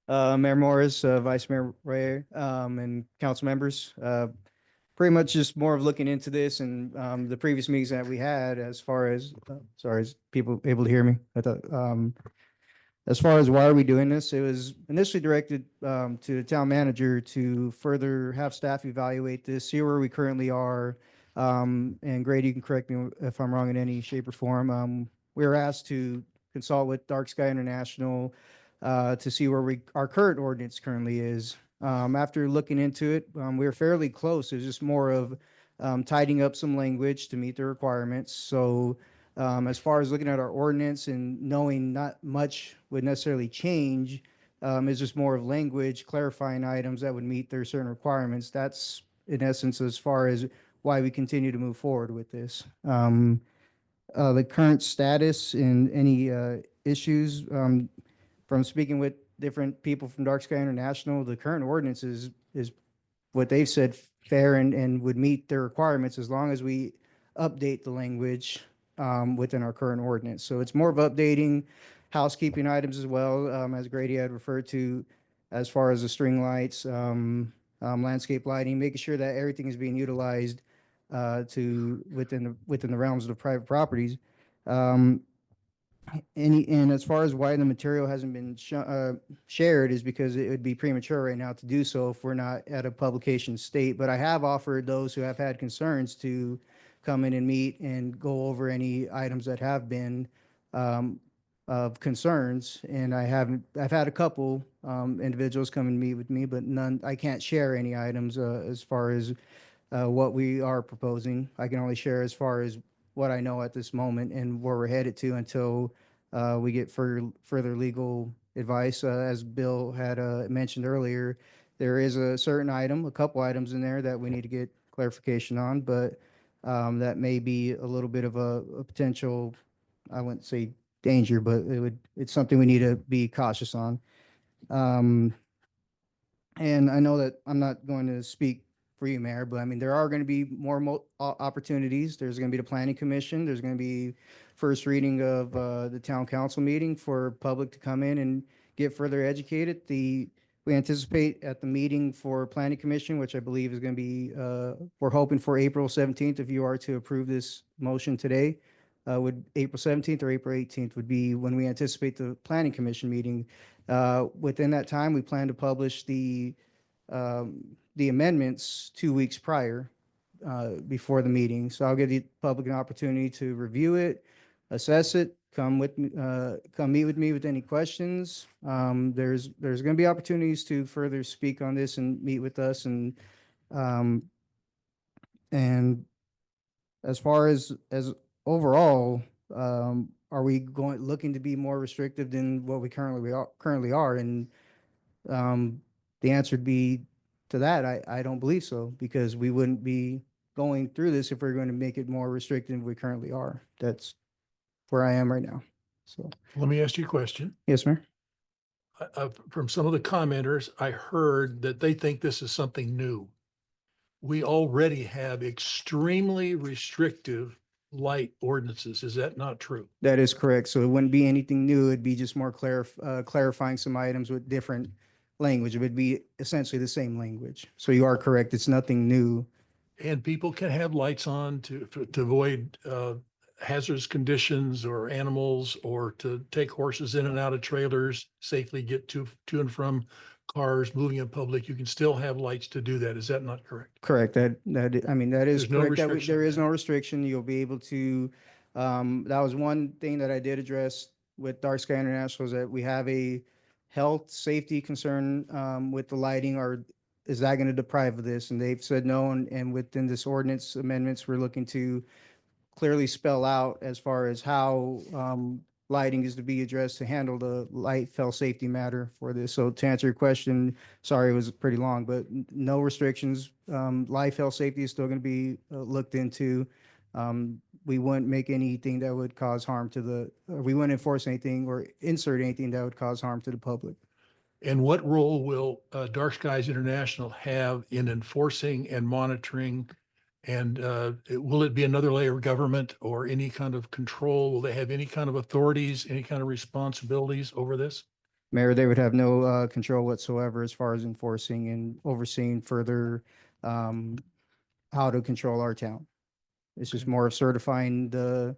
Mayor Morris, Vice Mayor Ray, and council members, pretty much just more of looking into this and the previous meetings that we had as far as, sorry, is people able to hear me? I thought, as far as why are we doing this, it was initially directed to the town manager to further have staff evaluate this, see where we currently are. And Grady, you can correct me if I'm wrong in any shape or form. We were asked to consult with Dark Sky International to see where our current ordinance currently is. After looking into it, we were fairly close. It was just more of tidying up some language to meet the requirements. So as far as looking at our ordinance and knowing not much would necessarily change, it's just more of language, clarifying items that would meet their certain requirements. That's in essence as far as why we continue to move forward with this. The current status and any issues, from speaking with different people from Dark Sky International, the current ordinance is what they've said fair and would meet their requirements as long as we update the language within our current ordinance. So it's more of updating housekeeping items as well, as Grady had referred to, as far as the string lights, landscape lighting, making sure that everything is being utilized within the realms of the private properties. And as far as why the material hasn't been shared is because it would be premature right now to do so if we're not at a publication state. But I have offered those who have had concerns to come in and meet and go over any items that have been of concerns. And I've had a couple individuals come and meet with me, but none, I can't share any items as far as what we are proposing. I can only share as far as what I know at this moment and where we're headed to until we get further legal advice. As Bill had mentioned earlier, there is a couple items in there that we need to get clarification on, but that may be a little bit of a potential, I wouldn't say danger, but it's something we need to be cautious on. And I know that I'm not going to speak for you, Mayor, but I mean, there are going to be more opportunities. There's going to be the Planning Commission. There's going to be first reading of the Town Council meeting for public to come in and get further educated. We anticipate at the meeting for Planning Commission, which I believe is going to be, we're hoping for April 17th, if you are to approve this motion today. Would April 17th or April 18th would be when we anticipate the Planning Commission meeting. Within that time, we plan to publish the amendments 2 weeks prior before the meeting. So I'll give the public an opportunity to review it, assess it, come meet with me with any questions. There's going to be opportunities to further speak on this and meet with us. And as far as overall, are we looking to be more restrictive than what we currently are? And the answer would be to that, I don't believe so, because we wouldn't be going through this if we're going to make it more restrictive than we currently are. That's where I am right now. So, Let me ask you a question. yes, Mayor. From some of the commenters, I heard that they think this is something new. We already have extremely restrictive light ordinances. Is that not true? That is correct. So it wouldn't be anything new. It'd be just more clarifying some items with different language. It would be essentially the same language. So you are correct. It's nothing new. And people can have lights on to avoid hazardous conditions or animals, or to take horses in and out of trailers, safely get to and from cars moving in public. You can still have lights to do that. Is that not correct? Correct. That is There's no correct. restriction. There is no restriction. You'll be able to, that was one thing that I did address with Dark Sky International, is that we have a health, safety concern with the lighting, or is that going to deprive of this? And they've said no. And within this ordinance amendments, we're looking to clearly spell out as far as how lighting is to be addressed to handle the light fell safety matter for this. So to answer your question, sorry, it was pretty long, but no restrictions. Light health safety is still going to be looked into. We wouldn't make anything that would cause harm to we wouldn't enforce anything or insert anything that would cause harm to the public. And what role will Dark Skies International have in enforcing and monitoring? And will it be another layer of government or any kind of control? Will they have any kind of authorities, any kind of responsibilities over this? Mayor, they would have no control whatsoever as far as enforcing and overseeing further how to control our town. It's just more of certifying that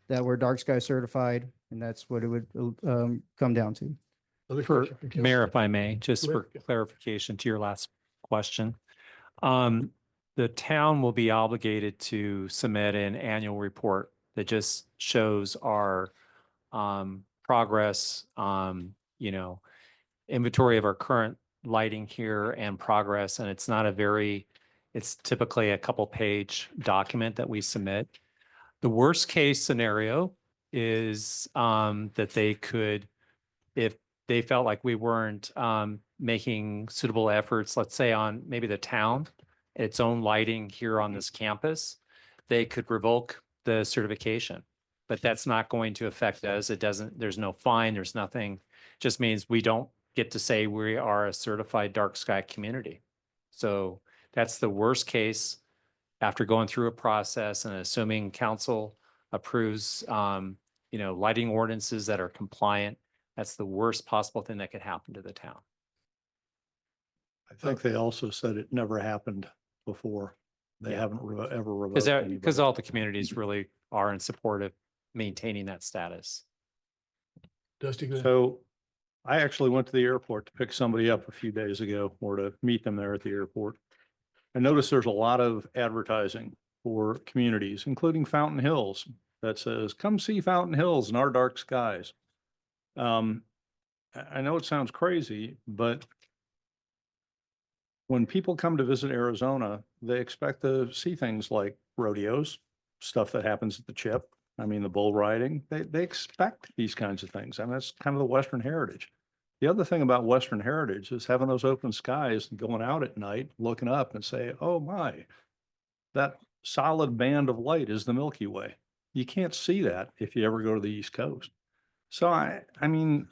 we're Dark Sky certified, And that's what it would come down to. For Mayor, if I may, just for clarification to your last question. The town will be obligated to submit an annual report that just shows our progress, inventory of our current lighting here and progress. And it's not it's typically a couple page document that we submit. The worst case scenario is that they could, if they felt like we weren't making suitable efforts, let's say on maybe the town, its own lighting here on this campus, they could revoke the certification. But that's not going to affect us. There's no fine, there's nothing. Just means we don't get to say we are a certified dark sky community. So that's the worst case after going through a process and assuming council approves, lighting ordinances that are compliant. That's the worst possible thing that could happen to the town. I think they also said it never happened before. They Yeah. haven't ever revoked Because anybody. all the communities really are in support of maintaining that status. Dusty, go ahead. So I actually went to the airport to pick somebody up a few days ago or to meet them there at the airport. I noticed there's a lot of advertising for communities, including Fountain Hills, that says, come see Fountain Hills in our dark skies. I know it sounds crazy, but when people come to visit Arizona, they expect to see things like rodeos, stuff that happens at the Chip. I mean, the bull riding, they expect these kinds of things. I mean, that's kind of the Western heritage. The other thing about Western heritage is having those open skies and going out at night, looking up and say, oh my, that solid band of light is the Milky Way. You can't see that if you ever go to the East Coast. So I mean,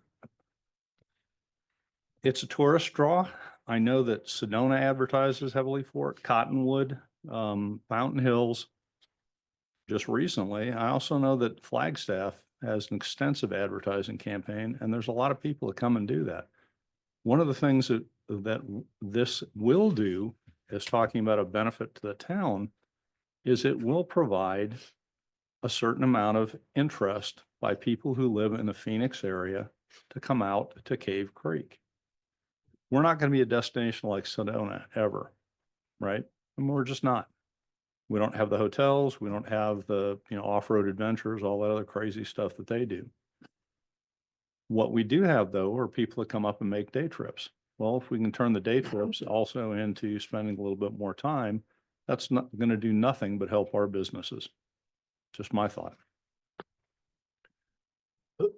it's a tourist draw. I know that Sedona advertises heavily for it, Cottonwood, Fountain Hills. Just recently, I also know that Flagstaff has an extensive advertising campaign, and there's a lot of people that come and do that. One of the things that this will do, is talking about a benefit to the town, is it will provide a certain amount of interest by people who live in the Phoenix area to come out to Cave Creek. We're not going to be a destination like Sedona ever, right? And we're just not. We don't have the hotels. We don't have the, off-road adventures, all that other crazy stuff that they do. What we do have though, are people that come up and make day trips. Well, if we can turn the day trips also into spending a little bit more time, that's not going to do nothing but help our businesses. Just my thought.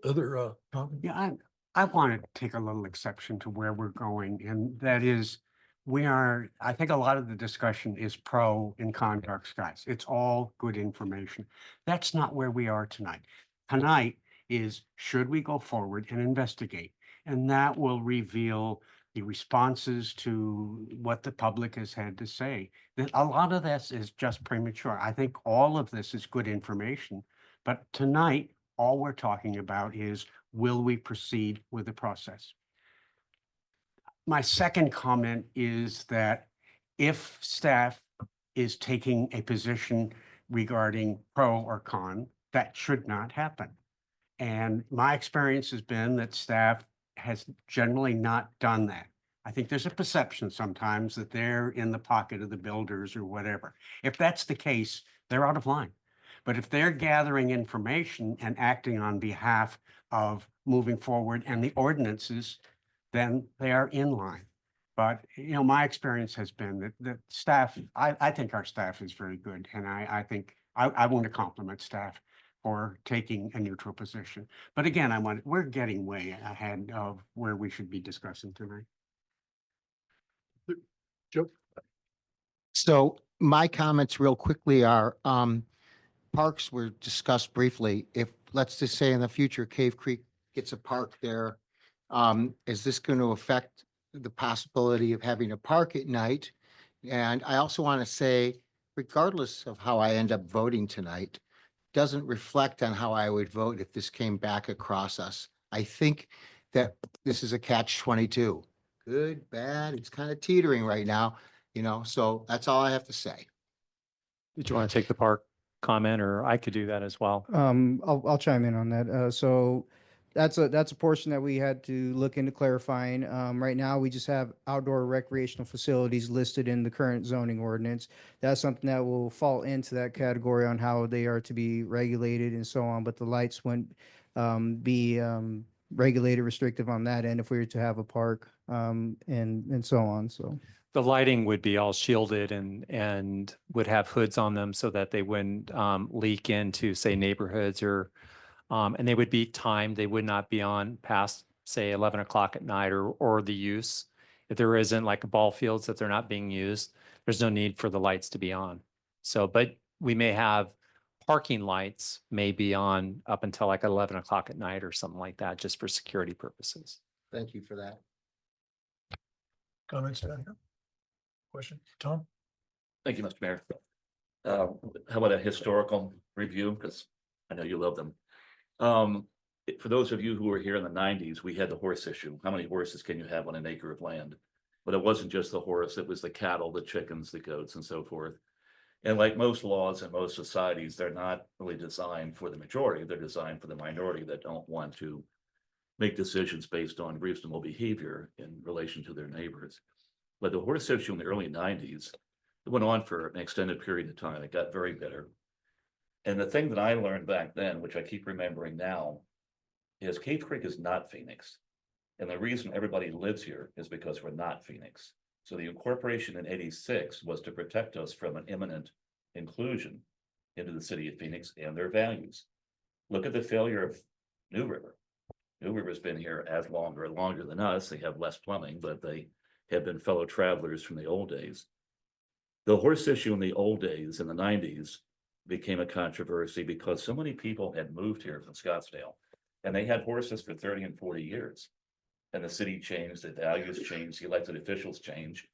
Other comments? Yeah, I want to take a little exception to where we're going, and that is, I think a lot of the discussion is pro and con dark skies. It's all good information. That's not where we are tonight. Tonight is, should we go forward and investigate? And that will reveal the responses to what the public has had to say. A lot of this is just premature. I think all of this is good information, but tonight, all we're talking about is, will we proceed with the process? My second comment is that if staff is taking a position regarding pro or con, that should not happen. And my experience has been that staff has generally not done that. I think there's a perception sometimes that they're in the pocket of the builders or whatever. If that's the case, they're out of line. But if they're gathering information and acting on behalf of moving forward and the ordinances, then they are in line. But, my experience has been that staff, I think our staff is very good. And I think I want to compliment staff for taking a neutral position. But again, we're getting way ahead of where we should be discussing tonight. Joe? So my comments real quickly are, parks were discussed briefly. If, let's just say in the future, Cave Creek gets a park there, is this going to affect the possibility of having a park at night? And I also want to say, regardless of how I end up voting tonight, doesn't reflect on how I would vote if this came back across us. I think that this is a catch-22. Good, bad, it's kind of teetering right now, so that's all I have to say. Did you want to take the park comment, or I could do that as well. I'll chime in on that. So that's a portion that we had to look into clarifying. Right now, we just have outdoor recreational facilities listed in the current zoning ordinance. That's something that will fall into that category on how they are to be regulated and so on, but the lights wouldn't be regulated, restrictive on that end if we were to have a park and so on, so. The lighting would be all shielded and would have hoods on them so that they wouldn't leak into, say, neighborhoods or, and they would be timed. They would not be on past, say, 11 o'clock at night or the use. If there isn't like ball fields that they're not being used, there's no need for the lights to be on. So, but we may have parking lights may be on up until like 11 o'clock at night or something like that, just for security purposes. Thank you for that. Comments down here? Question, Tom? Thank you, Mr. Mayor. How about a historical review? Because I know you love them. For those of you who were here in the 90s, we had the horse issue. How many horses can you have on an acre of land? But it wasn't just the horse, it was the cattle, the chickens, the goats, and so forth. And like most laws in most societies, they're not really designed for the majority. They're designed for the minority that don't want to make decisions based on reasonable behavior in relation to their neighbors. But the horse issue in the early 90s, it went on for an extended period of time. It got very bitter. And the thing that I learned back then, which I keep remembering now, is Cave Creek is not Phoenix. And the reason everybody lives here is because we're not Phoenix. So the incorporation in '86 was to protect us from an imminent inclusion into the city of Phoenix and their values. Look at the failure of New River. New River's been here as longer than us. They have less plumbing, but they have been fellow travelers from the old days. The horse issue in the old days, in the 90s, became a controversy because so many people had moved here from Scottsdale and they had horses for 30 and 40 years. And the city changed, the values changed, the elected officials changed.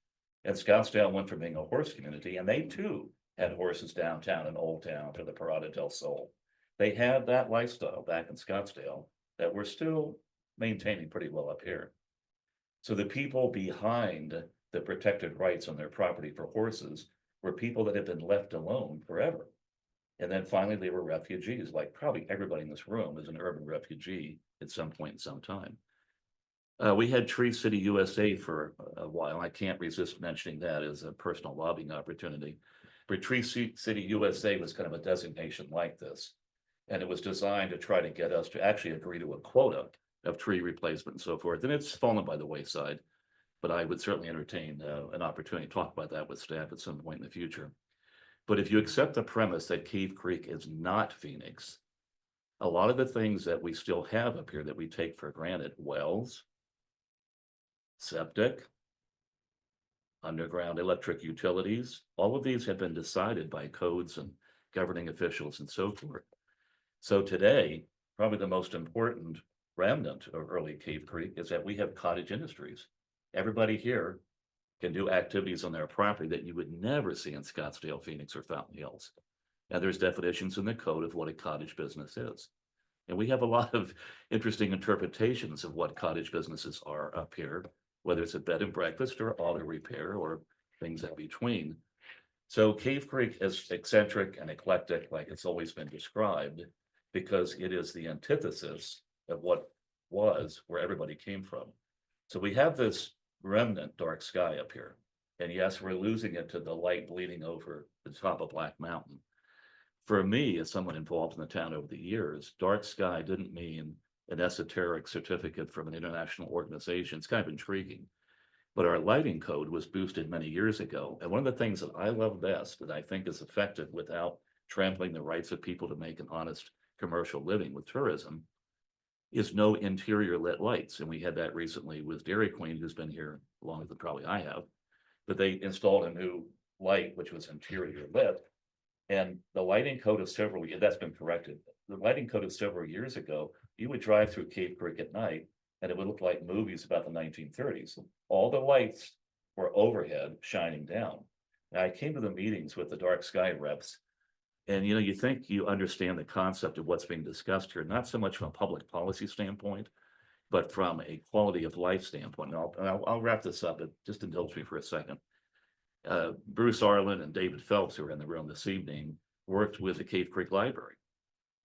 And Scottsdale went from being a horse community, and they too had horses downtown in Old Town to the Parada del Sol. They had that lifestyle back in Scottsdale that we're still maintaining pretty well up here. So the people behind the protected rights on their property for horses were people that had been left alone forever. And then finally they were refugees, like probably everybody in this room is an urban refugee at some point in some time. We had Tree City USA for a while. I can't resist mentioning that as a personal lobbying opportunity. But Tree City USA was kind of a designation like this. And it was designed to try to get us to actually agree to a quota of tree replacement and so forth. And it's fallen by the wayside. But I would certainly entertain an opportunity to talk about that with staff at some point in the future. But if you accept the premise that Cave Creek is not Phoenix, a lot of the things that we still have up here that we take for granted, wells, septic, underground electric utilities, all of these have been decided by codes and governing officials and so forth. So today, probably the most important remnant of early Cave Creek is that we have cottage industries. Everybody here can do activities on their property that you would never see in Scottsdale, Phoenix, or Fountain Hills. And there's definitions in the code of what a cottage business is. And we have a lot of interesting interpretations of what cottage businesses are up here, whether it's a bed and breakfast or auto repair or things in between. So Cave Creek is eccentric and eclectic, like it's always been described, because it is the antithesis of what was where everybody came from. So we have this remnant dark sky up here. And yes, we're losing it to the light bleeding over the top of Black Mountain. For me, as someone involved in the town over the years, dark sky didn't mean an esoteric certificate from an international organization. It's kind of intriguing. But our lighting code was boosted many years ago. And one of the things that I love best, that I think is effective without trampling the rights of people to make an honest commercial living with tourism, is no interior lit lights. And we had that recently with Dairy Queen, who's been here longer than probably I have. But they installed a new light, which was interior lit. And the lighting code of several years, that's been corrected. The lighting code of several years ago, you would drive through Cave Creek at night and it would look like movies about the 1930s. All the lights were overhead shining down. Now I came to the meetings with the dark sky reps, and you think you understand the concept of what's being discussed here, not so much from a public policy standpoint, but from a quality of life standpoint. And I'll wrap this up, but just indulge me for a second. Bruce Arlen and David Phelps, who are in the room this evening, worked with the Cave Creek Library.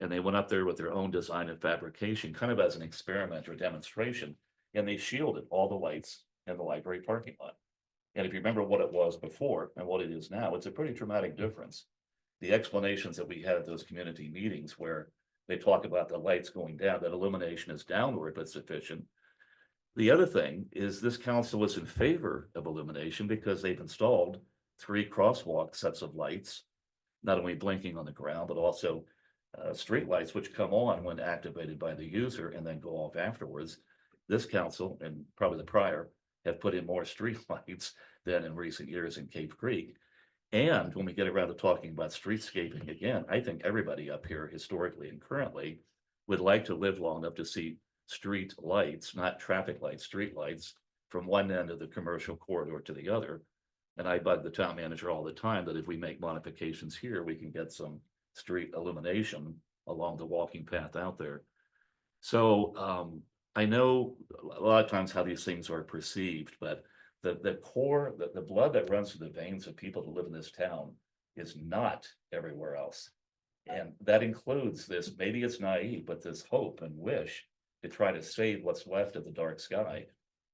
And they went up there with their own design and fabrication, kind of as an experiment or demonstration, and they shielded all the lights in the library parking lot. And if you remember what it was before and what it is now, it's a pretty dramatic difference. The explanations that we had at those community meetings where they talk about the lights going down, that illumination is downward but sufficient. The other thing is this council was in favor of illumination because they've installed 3 crosswalk sets of lights, not only blinking on the ground, but also street lights, which come on when activated by the user and then go off afterwards. This council and probably the prior have put in more street lights than in recent years in Cave Creek. And when we get around to talking about streetscaping again, I think everybody up here historically and currently would like to live long enough to see street lights, not traffic lights, street lights from one end of the commercial corridor to the other. And I bug the town manager all the time that if we make modifications here, we can get some street illumination along the walking path out there. So I know a lot of times how these things are perceived, but the core, the blood that runs through the veins of people that live in this town is not everywhere else. And that includes this, maybe it's naive, but this hope and wish to try to save what's left of the dark sky.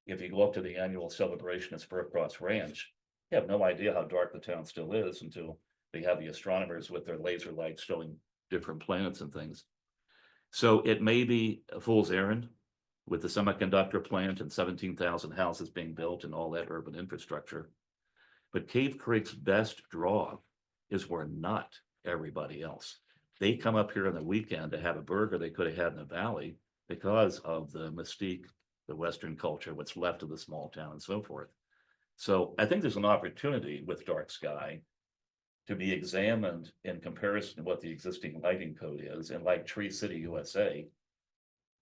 If you go up to the annual celebration at Spur Cross Ranch, you have no idea how dark the town still is until they have the astronomers with their laser lights showing different planets and things. So it may be a fool's errand with the semiconductor plant and 17,000 houses being built and all that urban infrastructure. But Cave Creek's best draw is we're not everybody else. They come up here on the weekend to have a burger they could have had in the valley because of the mystique, the Western culture, what's left of the small town and so forth. So I think there's an opportunity with dark sky to be examined in comparison to what the existing lighting code is, and like Tree City USA,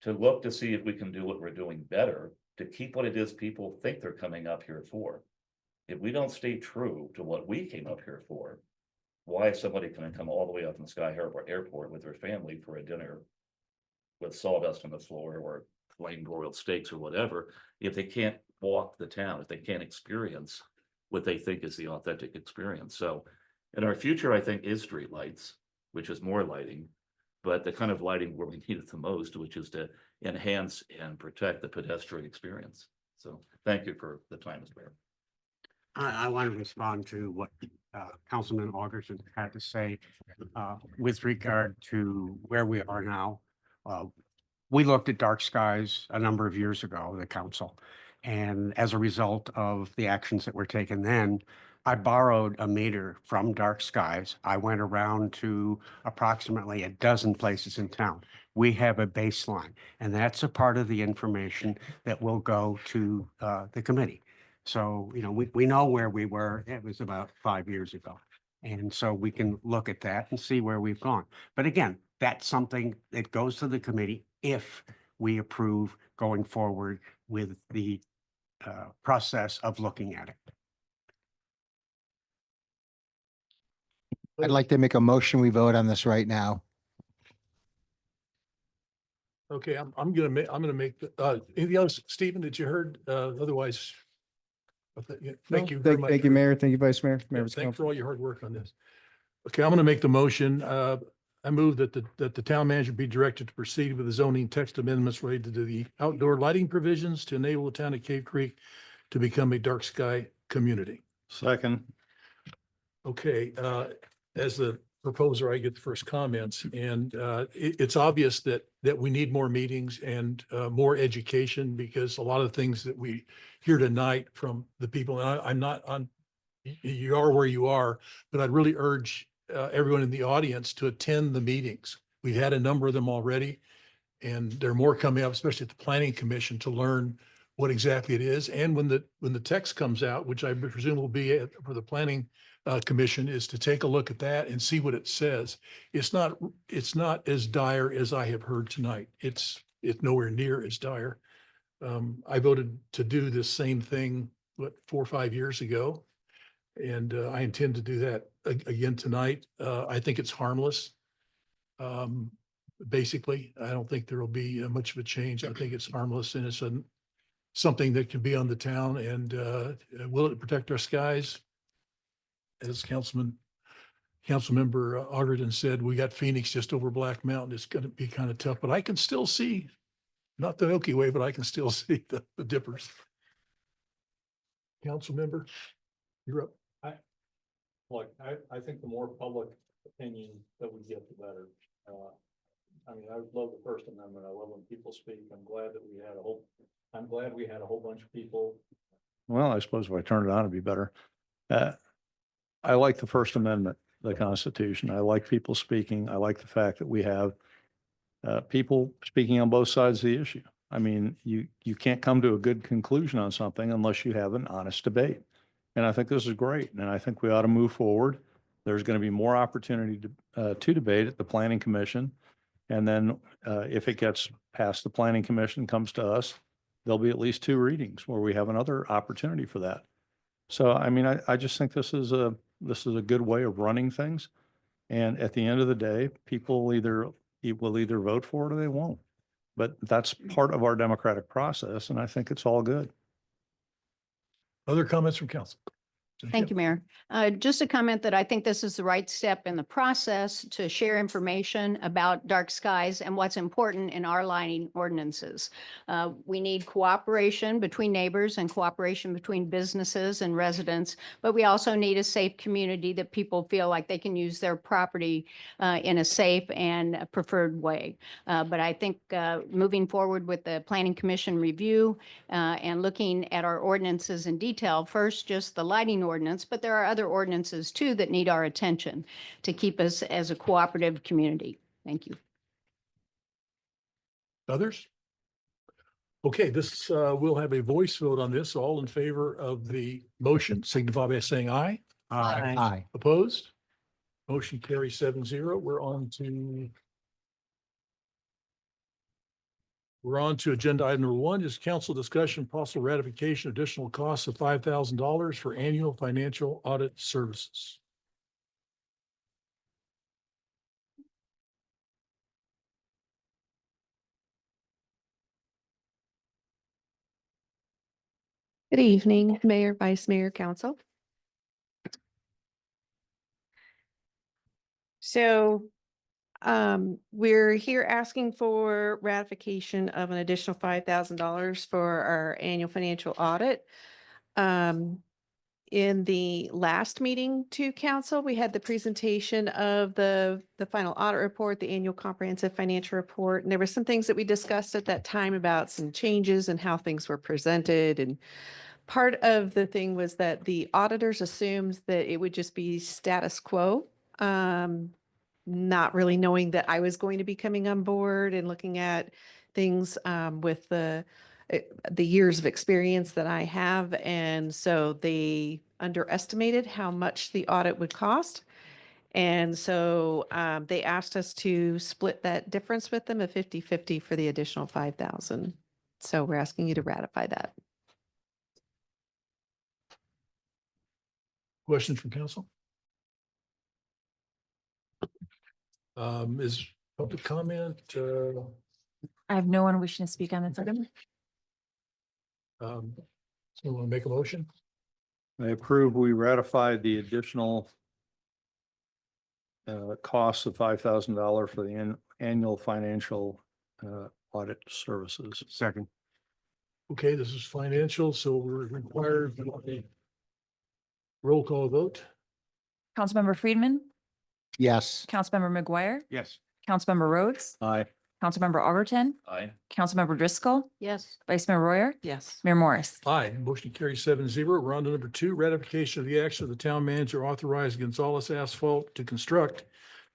to look to see if we can do what we're doing better to keep what it is people think they're coming up here for. If we don't stay true to what we came up here for, why is somebody going to come all the way up from Sky Harbor Airport with their family for a dinner with sawdust on the floor or flame broiled steaks or whatever, if they can't walk the town, if they can't experience what they think is the authentic experience? So in our future, I think, is street lights, which is more lighting, but the kind of lighting where we need it the most, which is to enhance and protect the pedestrian experience. So thank you for the time, Mr. Mayor. I want to respond to what Councilman Alderson had to say with regard to where we are now. We looked at dark skies a number of years ago, the council, and as a result of the actions that were taken then, I borrowed a meter from Dark Skies. I went around to approximately a dozen places in town. We have a baseline, and that's a part of the information that will go to the committee. So, you know, we know where we were. It was about 5 years ago. And so we can look at that and see where we've gone. But again, that's something that goes to the committee if we approve going forward with the process of looking at it. I'd like to make a motion. We vote on this right now. Okay, I'm gonna make, anything else, Stephen, that you heard? Otherwise. Thank you very much. Thank you, Mayor. Thank you, Vice Mayor. Yeah, thanks for all your hard work on this. Okay, I'm gonna make the motion. I move that the town manager be directed to proceed with the zoning text amendments related to the outdoor lighting provisions to enable the town of Cave Creek to become a dark sky community. Second. Okay, as the proposer, I get the first comments, and it's obvious that we need more meetings and more education, because a lot of things that we hear tonight from the people, and I'm not on, you are where you are, but I'd really urge everyone in the audience to attend the meetings. We've had a number of them already, and there are more coming up, especially at the Planning Commission, to learn what exactly it is. And when the text comes out, which I presume will be for the Planning Commission, is to take a look at that and see what it says. It's not as dire as I have heard tonight. It's nowhere near as dire. I voted to do this same thing, 4 or 5 years ago, and I intend to do that again tonight. I think it's harmless. Basically, I don't think there will be much of a change. I think it's harmless, and it's something that can be on the town. And will it protect our skies? As Councilman Councilmember Ogden said, we got Phoenix just over Black Mountain. It's going to be kind of tough, but I can still see, not the Milky Way, but I can still see the dippers. Councilmember, you're up. Look, I think the more public opinion that we get, the better. I mean, I love the First Amendment. I love when people speak. I'm glad we had a whole bunch of people. Well, I suppose if I turned it on, it'd be better. I like the First Amendment, the Constitution. I like people speaking. I like the fact that we have people speaking on both sides of the issue. I mean, you can't come to a good conclusion on something unless you have an honest debate. And I think this is great. And I think we ought to move forward. There's going to be more opportunity to debate at the Planning Commission. And then if it gets past the Planning Commission, comes to us, there'll be at least 2 readings where we have another opportunity for that. So, I mean, I just think this is a good way of running things. And at the end of the day, people will either vote for it or they won't. But that's part of our democratic process. And I think it's all good. Other comments from council? Thank you, Mayor. Just a comment that I think this is the right step in the process to share information about dark skies and what's important in our lighting ordinances. We need cooperation between neighbors and cooperation between businesses and residents, but we also need a safe community that people feel like they can use their property in a safe and preferred way. But I think moving forward with the Planning Commission review and looking at our ordinances in detail, first just the lighting ordinance, but there are other ordinances too that need our attention to keep us as a cooperative community. Thank you. Others? Okay, this, we'll have a voice vote on this. All in favor of the motion signify by saying aye. Aye. Opposed? Motion carries 7-0. We're on to agenda item number 1 is council discussion, possible ratification, additional costs of $5,000 for annual financial audit services. Good evening, Mayor, Vice Mayor, Council. So we're here asking for ratification of an additional $5,000 for our annual financial audit. In the last meeting to council, we had the presentation of the final audit report, the annual comprehensive financial report. And there were some things that we discussed at that time about some changes and how things were presented. And part of the thing was that the auditors assumed that it would just be status quo, not really knowing that I was going to be coming on board and looking at things with the years of experience that I have. And so they underestimated how much the audit would cost. And so they asked us to split that difference with them, a 50-50 for the additional 5,000. So we're asking you to ratify that. Questions from council? Is public comment? I have no one wishing to speak on this item. Someone want to make a motion? I approve we ratify the additional costs of $5,000 for the annual financial audit services. Second. Okay, this is financial, so we're required a roll call vote. Councilmember Friedman, Yes. Councilmember McGuire, Yes. Councilmember Rhodes, Aye. Councilmember Algerton, Aye. Councilmember Driscoll, Yes. Vice Mayor Royer, Yes. Mayor Morris. Aye, motion carries 7-0. We're on to number 2, ratification of the action of the town manager authorized Gonzalez Asphalt to construct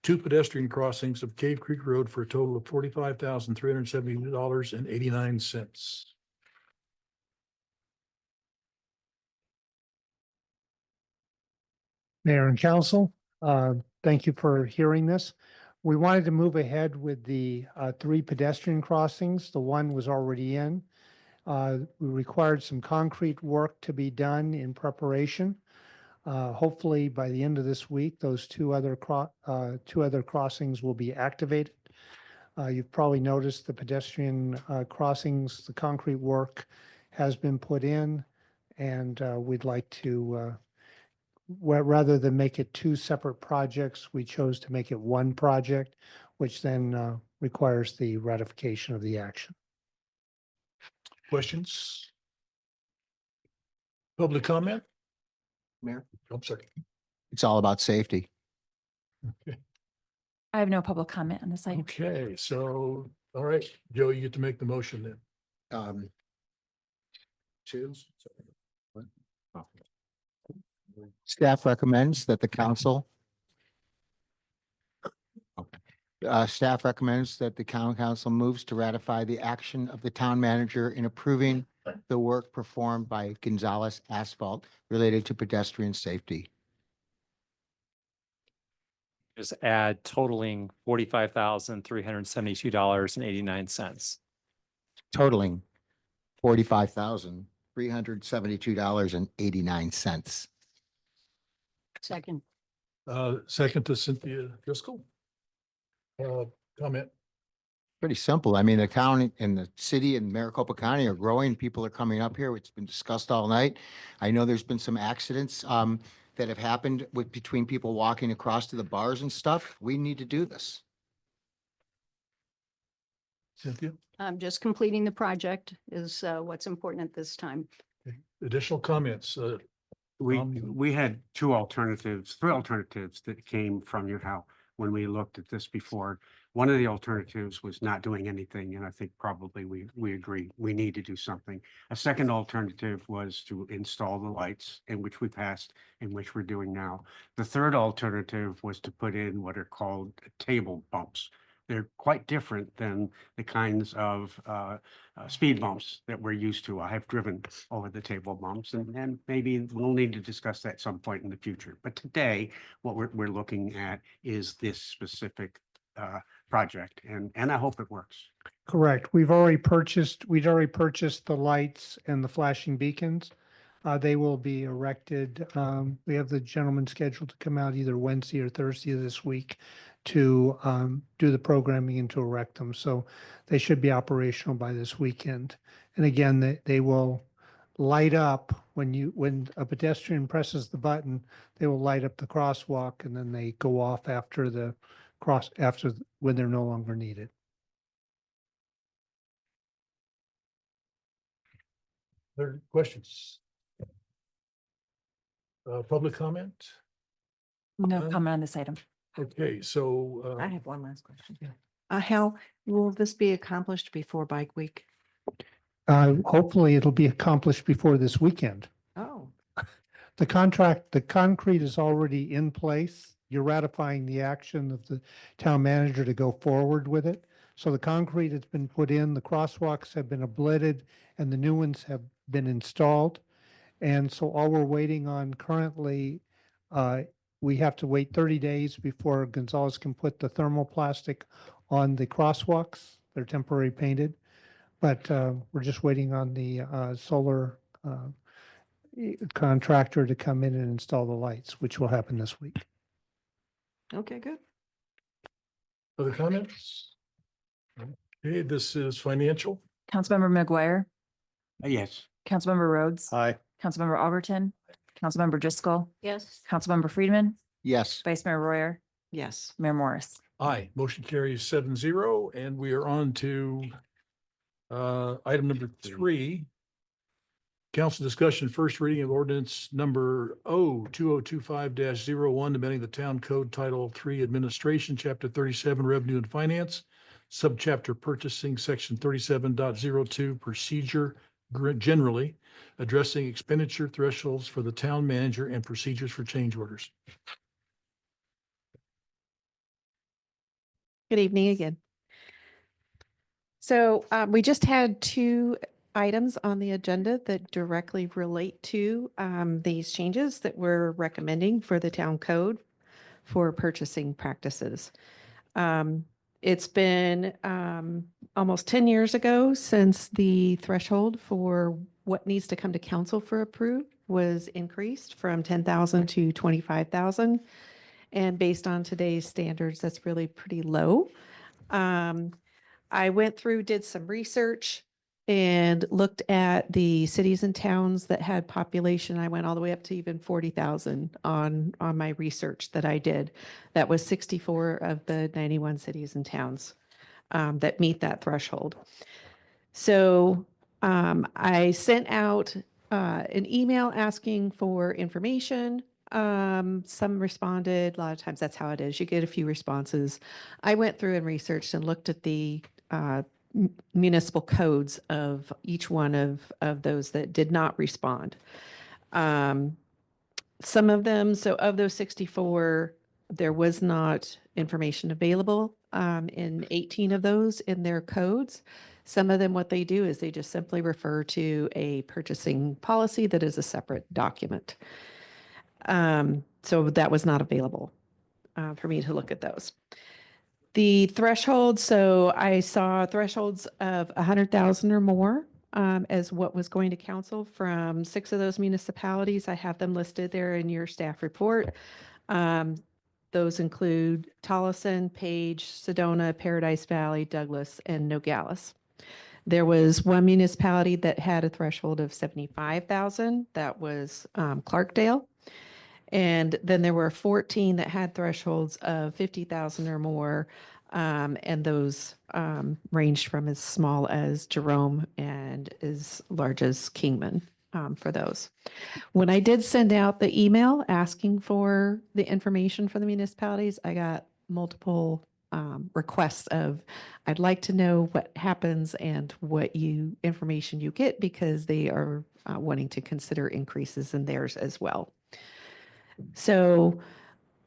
2 pedestrian crossings of Cave Creek Road for a total of $45,370.89. Mayor and council, thank you for hearing this. We wanted to move ahead with the 3 pedestrian crossings. The one was already in. We required some concrete work to be done in preparation. Hopefully by the end of this week, those 2 other crossings will be activated. You've probably noticed the pedestrian crossings, the concrete work has been put in, and we'd like to rather than make it two separate projects, we chose to make it one project, which then requires the ratification of the action. Questions? Public comment? Mayor? I'm sorry. It's all about safety. I have no public comment on this item. Okay, so, all right, Joe, you get to make the motion then. Staff recommends that the council staff recommends that the town council moves to ratify the action of the town manager in approving the work performed by Gonzalez Asphalt related to pedestrian safety. Just add totaling $45,372.89. Totaling $45,372.89. Second. Second to Cynthia Driscoll. Comment. Pretty simple. I mean, the town and the city and Maricopa County are growing. People are coming up here. It's been discussed all night. I know there's been some accidents that have happened between people walking across to the bars and stuff. We need to do this. Cynthia, Just completing the project is what's important at this time. additional comments? We had three alternatives that came from you, Hal, when we looked at this before. One of the alternatives was not doing anything, and I think probably we agree, we need to do something. A second alternative was to install the lights, in which we passed, in which we're doing now. The third alternative was to put in what are called table bumps. They're quite different than the kinds of speed bumps that we're used to. I have driven over the table bumps, and maybe we'll need to discuss that at some point in the future. But today, what we're looking at is this specific project, and I hope it works. Correct. We'd already purchased the lights and the flashing beacons. They will be erected. We have the gentleman scheduled to come out either Wednesday or Thursday of this week to do the programming and to erect them. So they should be operational by this weekend. And again, they will light up when a pedestrian presses the button, they will light up the crosswalk, and then they go off after when they're no longer needed. Other questions? Public comment? No comment on this item. Okay, so. I have one last question. Hal, will this be accomplished before Bike Week? Hopefully it'll be accomplished before this weekend. Oh, The concrete is already in place. You're ratifying the action of the town manager to go forward with it. So the concrete has been put in, the crosswalks have been ablated, and the new ones have been installed. And so all we're waiting on currently, we have to wait 30 days before Gonzalez can put the thermoplastic on the crosswalks. They're temporary painted. But we're just waiting on the solar contractor to come in and install the lights, which will happen this week. okay, good. Other comments? Okay, this is financial. Councilmember McGuire, Yes. Councilmember Rhodes, Aye. Councilmember Alberton, Councilmember Driscoll, Yes. Councilmember Friedman, Yes. Vice Mayor Royer, Yes. Mayor Morris. Aye, motion carries 7-0, and we are on to item number 3. Council discussion, first reading of ordinance number 2025-01, amending the town code title 3 administration, chapter 37 revenue and finance, subchapter purchasing, section 37.02 procedure generally, addressing expenditure thresholds for the town manager and procedures for change orders. Good evening again. So we just had 2 items on the agenda that directly relate to these changes that we're recommending for the town code for purchasing practices. It's been almost 10 years ago since the threshold for what needs to come to council for approve was increased from 10,000 to 25,000. And based on today's standards, that's really pretty low. I went through, did some research, and looked at the cities and towns that had population. I went all the way up to even 40,000 on my research that I did. That was 64 of the 91 cities and towns that meet that threshold. So I sent out an email asking for information. Some responded. A lot of times that's how it is. You get a few responses. I went through and researched and looked at the municipal codes of each one of those that did not respond. Some of them, so of those 64, there was not information available in 18 of those in their codes. Some of them, what they do is they just simply refer to a purchasing policy that is a separate document. So that was not available for me to look at those. The threshold, so I saw thresholds of 100,000 or more as what was going to council from 6 of those municipalities. I have them listed there in your staff report. Those include Tolleson, Page, Sedona, Paradise Valley, Douglas, and Nogales. There was one municipality that had a threshold of 75,000. That was Clarkdale. And then there were 14 that had thresholds of 50,000 or more. And those ranged from as small as Jerome and as large as Kingman for those. When I did send out the email asking for the information for the municipalities, I got multiple requests of, I'd like to know what happens and what information you get, because they are wanting to consider increases in theirs as well. So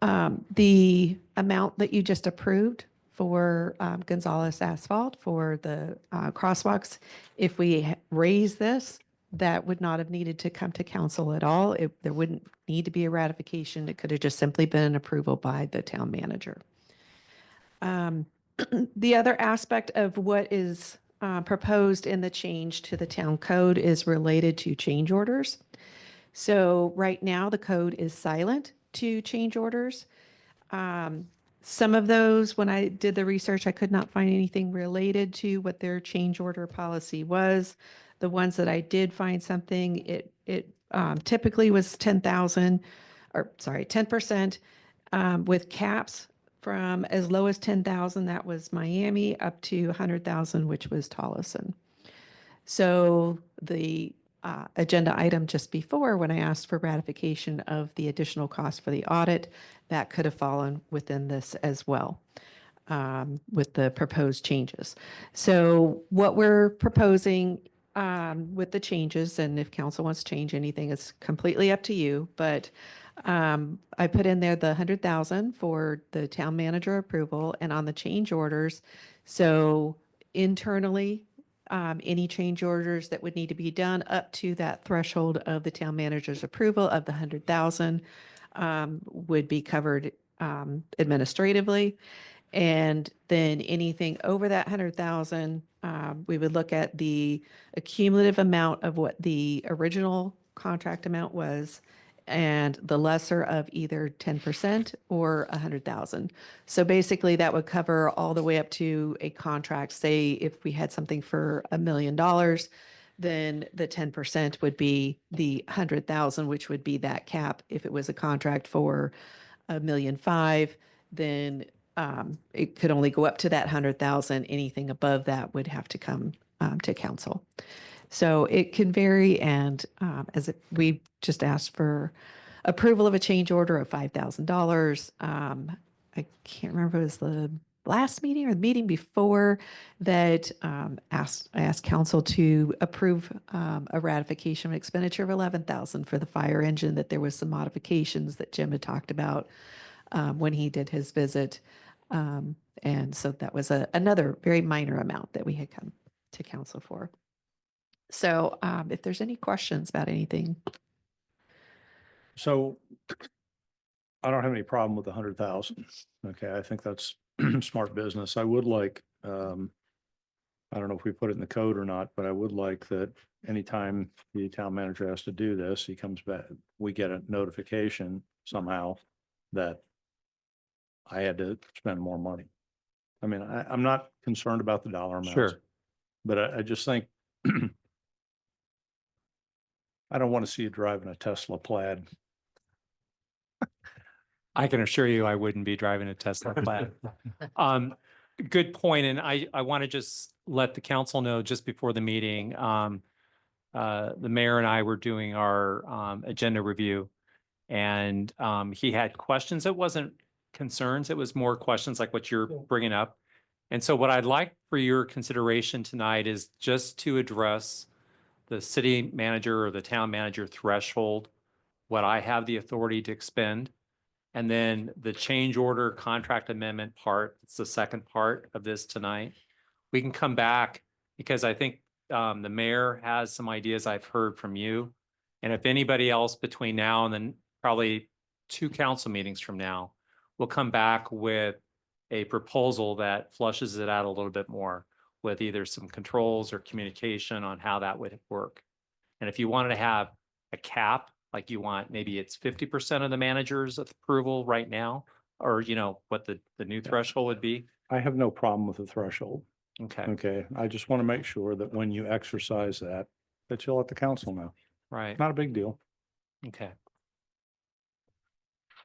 the amount that you just approved for Gonzalez Asphalt for the crosswalks, if we raise this, that would not have needed to come to council at all. There wouldn't need to be a ratification. It could have just simply been an approval by the town manager. The other aspect of what is proposed in the change to the town code is related to change orders. So right now the code is silent to change orders. Some of those, when I did the research, I could not find anything related to what their change order policy was. The ones that I did find something, it typically was 10,000, or sorry, 10% with caps from as low as 10,000, that was Miami, up to 100,000, which was Tolleson. So the agenda item just before, when I asked for ratification of the additional cost for the audit, that could have fallen within this as well with the proposed changes. So what we're proposing with the changes, and if council wants to change anything, it's completely up to you, but I put in there the 100,000 for the town manager approval and on the change orders. So internally, any change orders that would need to be done up to that threshold of the town manager's approval of the 100,000 would be covered administratively. And then anything over that 100,000, we would look at the accumulative amount of what the original contract amount was and the lesser of either 10% or 100,000. So basically that would cover all the way up to a contract. Say if we had something for $1 million, then the 10% would be the 100,000, which would be that cap. If it was a contract for $1.5 million, then it could only go up to that 100,000. Anything above that would have to come to council. So it can vary, and we just asked for approval of a change order of $5,000. I can't remember if it was the last meeting or the meeting before that I asked council to approve a ratification of expenditure of $11,000 for the fire engine, that there was some modifications that Jim had talked about when he did his visit. And so that was another very minor amount that we had come to council for. So if there's any questions about anything. So I don't have any problem with 100,000. Okay, I think that's smart business. I would like, I don't know if we put it in the code or not, but I would like that anytime the town manager has to do this, he comes back, we get a notification somehow that I had to spend more money. I mean, I'm not concerned about the dollar amounts. Sure. But I just think I don't want to see you driving a Tesla Plaid. I can assure you I wouldn't be driving a Tesla Plaid. Good point, and I want to just let the council know just before the meeting, the mayor and I were doing our agenda review, and he had questions. It wasn't concerns, it was more questions like what you're bringing up. And so what I'd like for your consideration tonight is just to address the city manager or the town manager threshold, what I have the authority to expend. And then the change order contract amendment part, it's the second part of this tonight. We can come back because I think the mayor has some ideas I've heard from you. And if anybody else between now and then probably 2 council meetings from now, we'll come back with a proposal that flushes it out a little bit more with either some controls or communication on how that would work. And if you wanted to have a cap, like you want, maybe it's 50% of the manager's approval right now, or you know, what the new threshold would be. I have no problem with the threshold. Okay, Okay, I just want to make sure that when you exercise that you'll let the council know. right, Not a big deal. okay.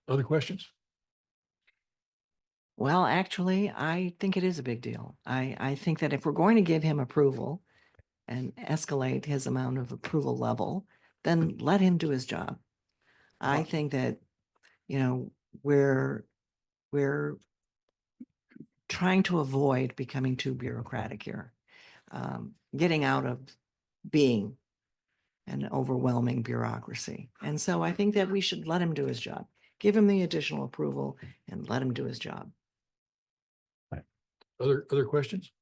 Other questions? Well, actually, I think it is a big deal. I think that if we're going to give him approval and escalate his amount of approval level, then let him do his job. I think that, you know, we're trying to avoid becoming too bureaucratic here, getting out of being an overwhelming bureaucracy. And so I think that we should let him do his job, give him the additional approval and let him do his job. Other questions?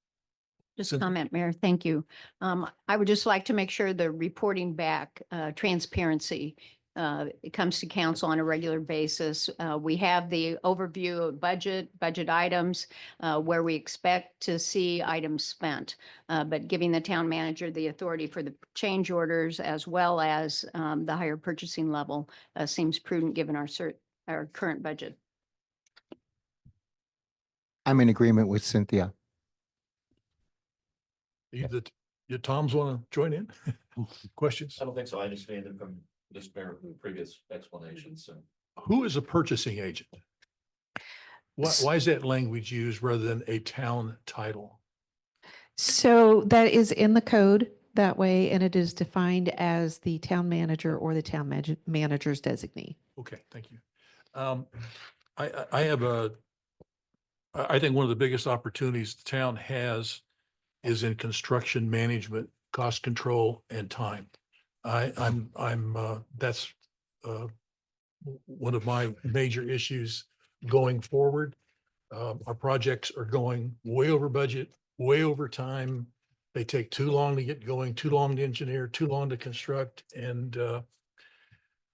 Just Cynthia? comment, Mayor. Thank you. I would just like to make sure the reporting back, transparency, it comes to council on a regular basis. We have the overview of budget items, where we expect to see items spent. But giving the town manager the authority for the change orders as well as the higher purchasing level seems prudent given our current budget. I'm in agreement with Cynthia. Either, your Toms want to join in? Questions? I don't think so. I understand it from this mayor from previous explanations. So Who is a purchasing agent? Why is that language used rather than a town title? So that is in the code that way, and it is defined as the town manager or the town manager's designee. Okay, thank you. I think one of the biggest opportunities the town has is in construction management, cost control, and time. That's one of my major issues going forward. Our projects are going way over budget, way over time. They take too long to get going, too long to engineer, too long to construct, and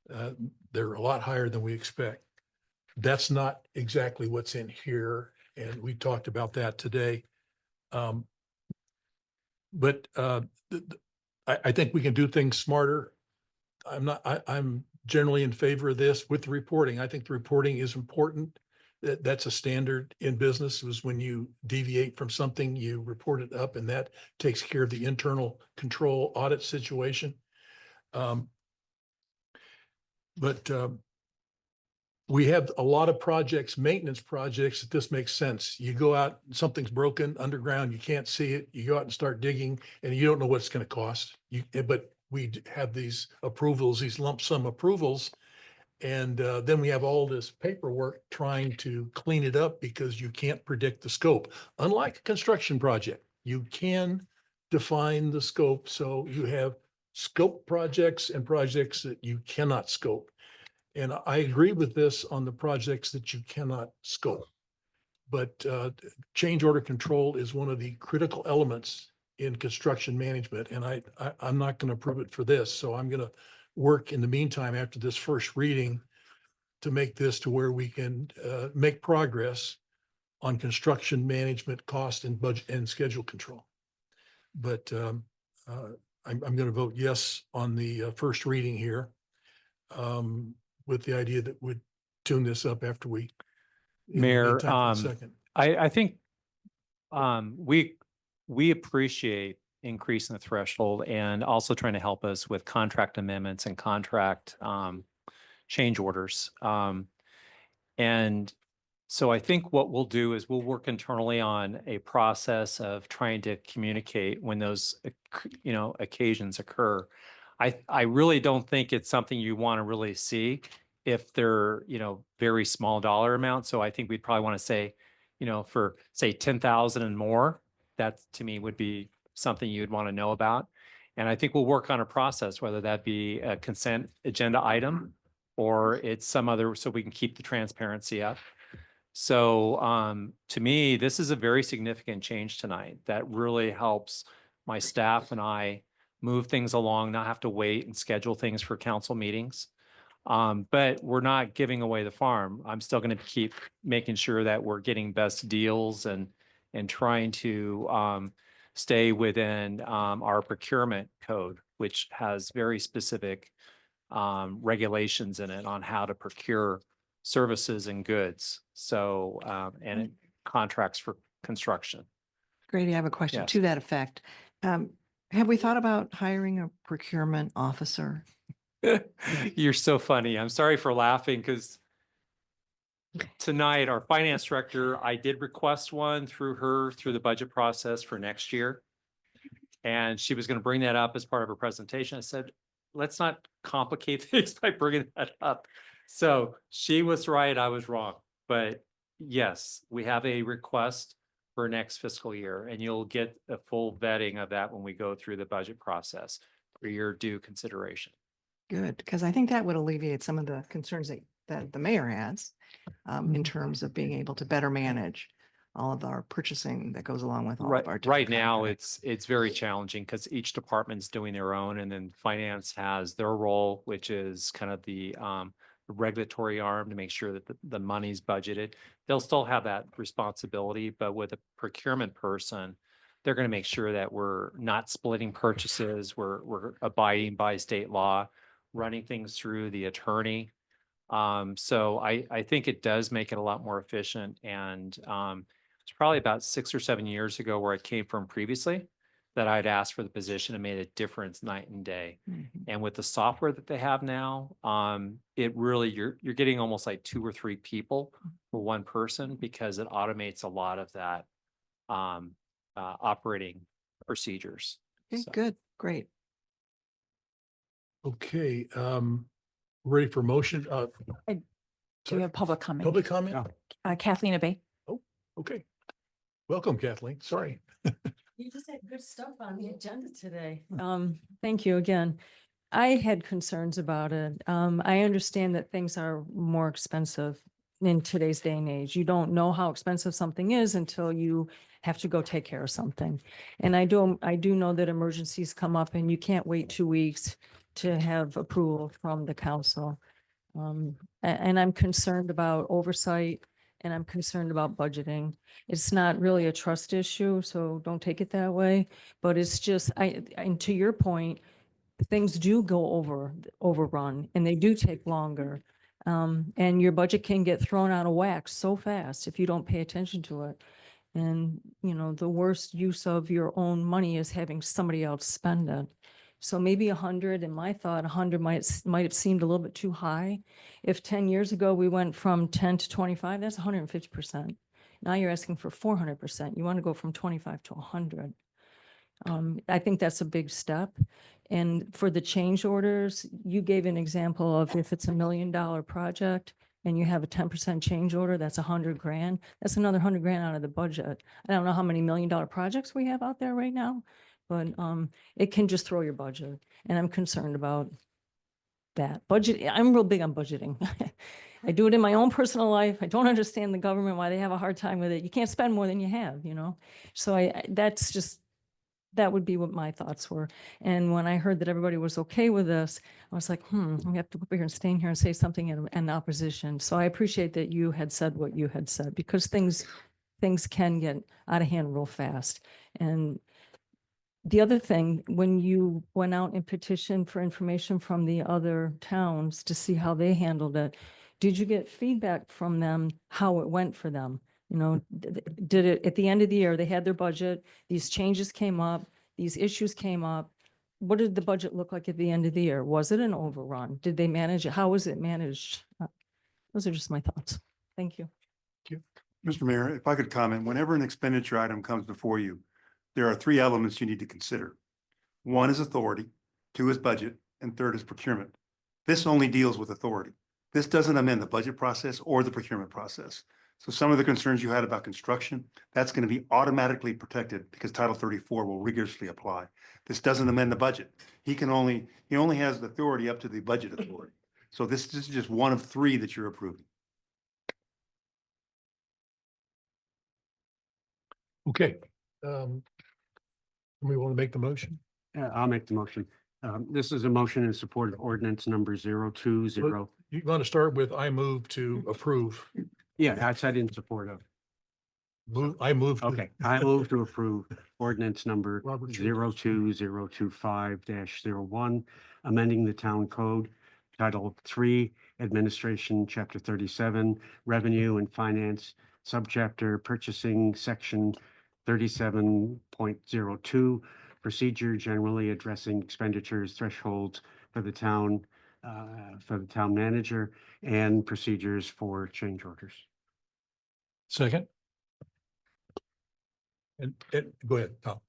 they're a lot higher than we expect. That's not exactly what's in here, and we talked about that today. But I think we can do things smarter. I'm generally in favor of this with the reporting. I think the reporting is important. That's a standard in business, was when you deviate from something, you report it up, and that takes care of the internal control audit situation. But we have a lot of projects, maintenance projects, that this makes sense. You go out, something's broken underground, you can't see it, you go out and start digging, and you don't know what it's going to cost. But we have these approvals, these lump sum approvals, and then we have all this paperwork trying to clean it up because you can't predict the scope. Unlike a construction project, you can define the scope. So you have scope projects and projects that you cannot scope. And I agree with this on the projects that you cannot scope. But change order control is one of the critical elements in construction management. And I'm not going to approve it for this. So I'm going to work in the meantime after this first reading to make this to where we can make progress on construction management, cost and budget and schedule control. But I'm going to vote yes on the first reading here. With the idea that we'd tune this up after we. in the Mayor, meantime, for the second. I think we appreciate increasing the threshold and also trying to help us with contract amendments and contract change orders. And so I think what we'll do is we'll work internally on a process of trying to communicate when those, occasions occur. I really don't think it's something you want to really see if they're, very small dollar amounts. So I think we'd probably want to say, for say 10,000 and more, that to me would be something you'd want to know about. And I think we'll work on a process, whether that be a consent agenda item or it's some other, so we can keep the transparency up. So to me, this is a very significant change tonight that really helps my staff and I move things along, not have to wait and schedule things for council meetings. But we're not giving away the farm. I'm still going to keep making sure that we're getting best deals and trying to stay within our procurement code, which has very specific regulations in it on how to procure services and goods. So, and contracts for construction. Grady, I have a question Yes. to that effect. Have we thought about hiring a procurement officer? You're so funny. I'm sorry for laughing because tonight, our finance director, I did request one through the budget process for next year. And she was going to bring that up as part of her presentation. I said, let's not complicate things by bringing that up. So she was right, I was wrong. But yes, we have a request for next fiscal year, and you'll get a full vetting of that when we go through the budget process for your due consideration. Good, because I think that would alleviate some of the concerns that the mayor has in terms of being able to better manage all of our purchasing that goes along with all Right, of our. right different now, contracts. it's very challenging because each department's doing their own, and then finance has their role, which is kind of the regulatory arm to make sure that the money's budgeted. They'll still have that responsibility, but with a procurement person, they're going to make sure that we're not splitting purchases, we're abiding by state law, running things through the attorney. So I think it does make it a lot more efficient, and it's probably about 6 or 7 years ago where it came from previously that I'd asked for the position and made a difference night and day. And with the software that they have now, it really, you're getting almost like 2 or 3 people for one person because it automates a lot of that operating procedures. Okay, So- good, great. Okay, ready for motion? Do you Sorry. have public comment? Public comment? Kathleen Abay. Okay. Welcome, Kathleen. Sorry. You just had good stuff on the agenda today. Thank you again. I had concerns about it. I understand that things are more expensive in today's day and age. You don't know how expensive something is until you have to go take care of something. And I do know that emergencies come up and you can't wait 2 weeks to have approval from the council. And I'm concerned about oversight, and I'm concerned about budgeting. It's not really a trust issue, so don't take it that way. But it's just, and to your point, things do go overrun, and they do take longer. And your budget can get thrown out of whack so fast if you don't pay attention to it. And, the worst use of your own money is having somebody else spend it. So maybe 100, in my thought, 100 might have seemed a little bit too high. If 10 years ago we went from 10 to 25, that's 150%. Now you're asking for 400%. You want to go from 25 to 100. I think that's a big step. And for the change orders, you gave an example of if it's $1 million project and you have a 10% change order, that's 100 grand. That's another 100 grand out of the budget. I don't know how many $1 million projects we have out there right now, but it can just throw your budget. And I'm concerned about that. Budget, I'm real big on budgeting. I do it in my own personal life. I don't understand the government, why they have a hard time with it. You can't spend more than you have, So that would be what my thoughts were. And when I heard that everybody was okay with this, I was like, we have to go over here and stay in here and say something in opposition. So I appreciate that you had said what you had said, because things can get out of hand real fast. And the other thing, when you went out and petitioned for information from the other towns to see how they handled it, did you get feedback from them, how it went for them? Did it, at the end of the year, they had their budget, these changes came up, These issues came up. What did the budget look like at the end of the year? Was it an overrun? Did they manage it? How was it managed? Those are just my thoughts. Thank you. Mr. Mayor, if I could comment, whenever an expenditure item comes before you, there are three elements you need to consider. One is authority, two is budget, and third is procurement. This only deals with authority. This doesn't amend the budget process or the procurement process. So some of the concerns you had about construction, that's going to be automatically protected because Title 34 will rigorously apply. This doesn't amend the budget. He only has the authority up to the budget authority. So this is just one of three that you're approving. Okay. We want to make the motion? I'll make the motion. This is a motion in support of ordinance number 020. You want to start with, I move to approve. Yeah, I said in support of. I move. to- Okay, I move to approve ordinance number Robert, 02025-01, amending the town code, Title 3, Administration, Chapter 37, Revenue and Finance, Subchapter Purchasing, Section 37.02, Procedure generally addressing expenditures thresholds for the town manager, and procedures for change orders. Second. And go ahead, Tom.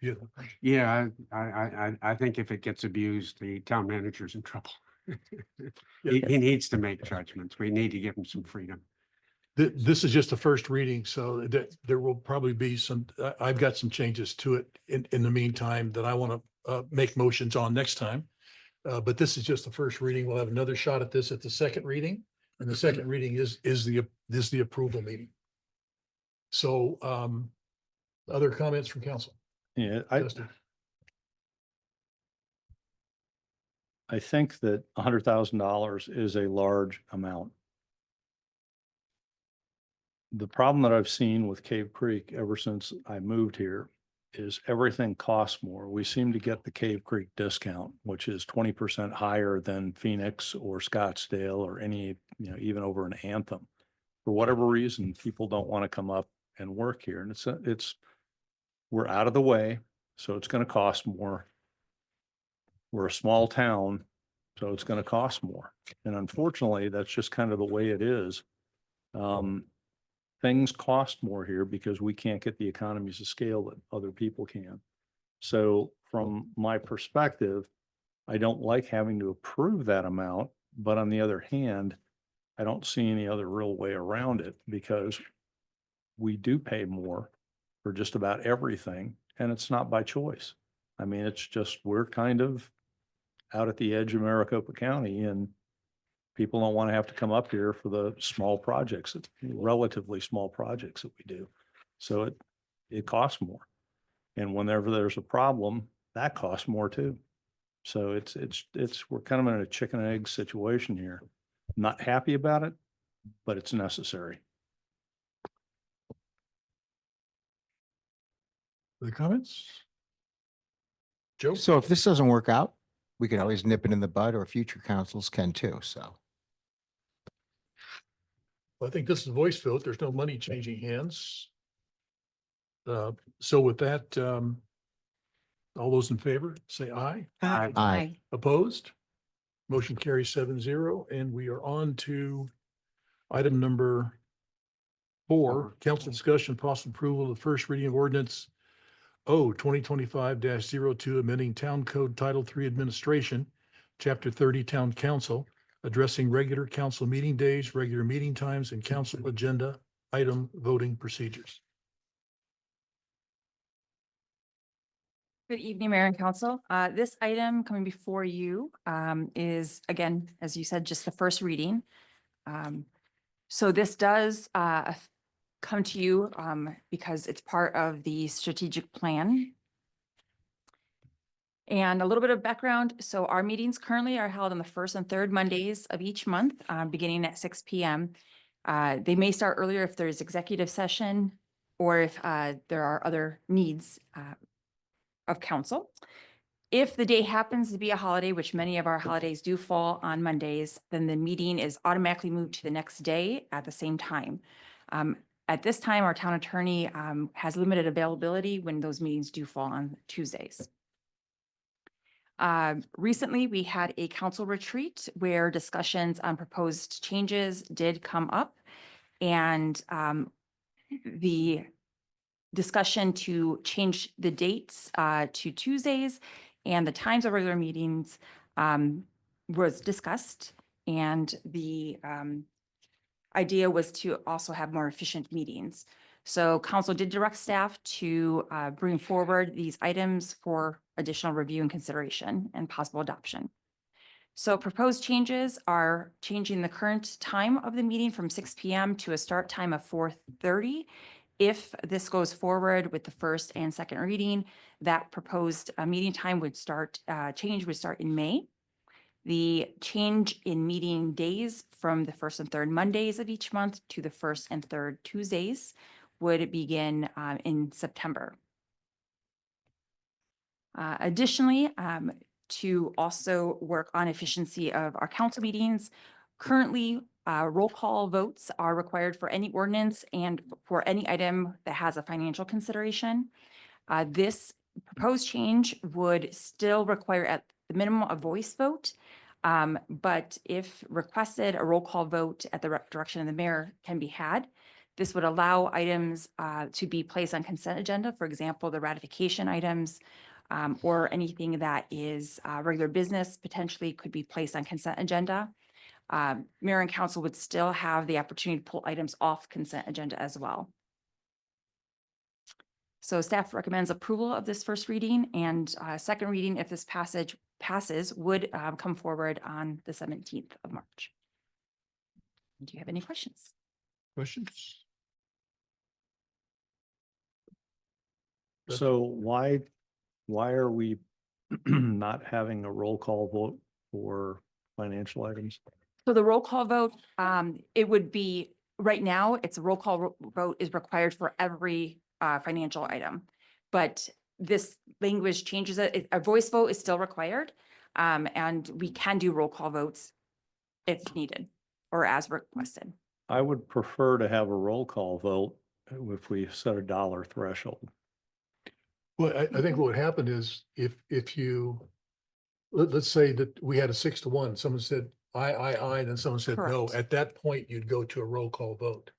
Yeah. Yeah, I think if it gets abused, the town manager's in trouble. He needs to make judgments. We need to give him some freedom. This is just the first reading, so that there will probably be some, I've got some changes to it in the meantime that I want to make motions on next time. But this is just the first reading. We'll have another shot at this at the second reading. And the second reading is the approval meeting. So other comments from council? Yeah, Justin? I think that $100,000 is a large amount. The problem that I've seen with Cave Creek ever since I moved here is everything costs more. We seem to get the Cave Creek discount, which is 20% higher than Phoenix or Scottsdale or any, even over an Anthem. For whatever reason, people don't want to come up and work here. And we're out of the way, so it's going to cost more. We're a small town, so it's going to cost more. And unfortunately, that's just kind of the way it is. Things cost more here because we can't get the economies of scale that other people can. So from my perspective, I don't like having to approve that amount, but on the other hand, I don't see any other real way around it because we do pay more for just about everything, and it's not by choice. I mean, it's just, we're kind of out at the edge of Maricopa County, and people don't want to have to come up here for the small projects, relatively small projects that we do. So it costs more. And whenever there's a problem, that costs more too. So we're kind of in a chicken and egg situation here. Not happy about it, but it's necessary. The comments? Joe? So if this doesn't work out, we can always nip it in the bud, or future councils can too, so. I think this is a voice vote. There's no money changing hands. So with that, all those in favor, say aye. Aye. Opposed? Motion carries 7-0, and we are on to item number 4, council discussion, possible approval of the first reading of ordinance 2025-02, amending Town Code Title 3 Administration, Chapter 30 Town Council, addressing regular council meeting days, regular meeting times, and council agenda item voting procedures. Good evening, Mayor and Council. This item coming before you is, again, as you said, just the first reading. So this does come to you because it's part of the strategic plan. And a little bit of background. So our meetings currently are held on the first and third Mondays of each month, beginning at 6 p.m. They may start earlier if there's executive session or if there are other needs of council. If the day happens to be a holiday, which many of our holidays do fall on Mondays, then the meeting is automatically moved to the next day at the same time. At this time, our town attorney has limited availability when those meetings do fall on Tuesdays. Recently, we had a council retreat where discussions on proposed changes did come up. And the discussion to change the dates to Tuesdays and the times of regular meetings was discussed. And the idea was to also have more efficient meetings. So council did direct staff to bring forward these items for additional review and consideration and possible adoption. So proposed changes are changing the current time of the meeting from 6 p.m. to a start time of 4:30. If this goes forward with the first and second reading, that proposed meeting time would start, change would start in May. The change in meeting days from the first and third Mondays of each month to the first and third Tuesdays would begin in September. Additionally, to also work on efficiency of our council meetings, currently roll call votes are required for any ordinance and for any item that has a financial consideration. This proposed change would still require at the minimum a voice vote. But if requested, a roll call vote at the direction of the mayor can be had. This would allow items to be placed on consent agenda, for example, the ratification items or anything that is regular business potentially could be placed on consent agenda. Mayor and council would still have the opportunity to pull items off consent agenda as well. So staff recommends approval of this first reading, and second reading, if this passes, would come forward on the 17th of March. Do you have any questions? Questions? So why are we not having a roll call vote for financial items? So the roll call vote, it would be, right now, it's a roll call vote is required for every financial item. But this language changes it. A voice vote is still required. And we can do roll call votes if needed or as requested. I would prefer to have a roll call vote if we set a dollar threshold. Well, I think what would happen is if you, let's say that we had a 6-1, someone said aye, then someone said no. Correct. At that point, you'd go to a roll call vote.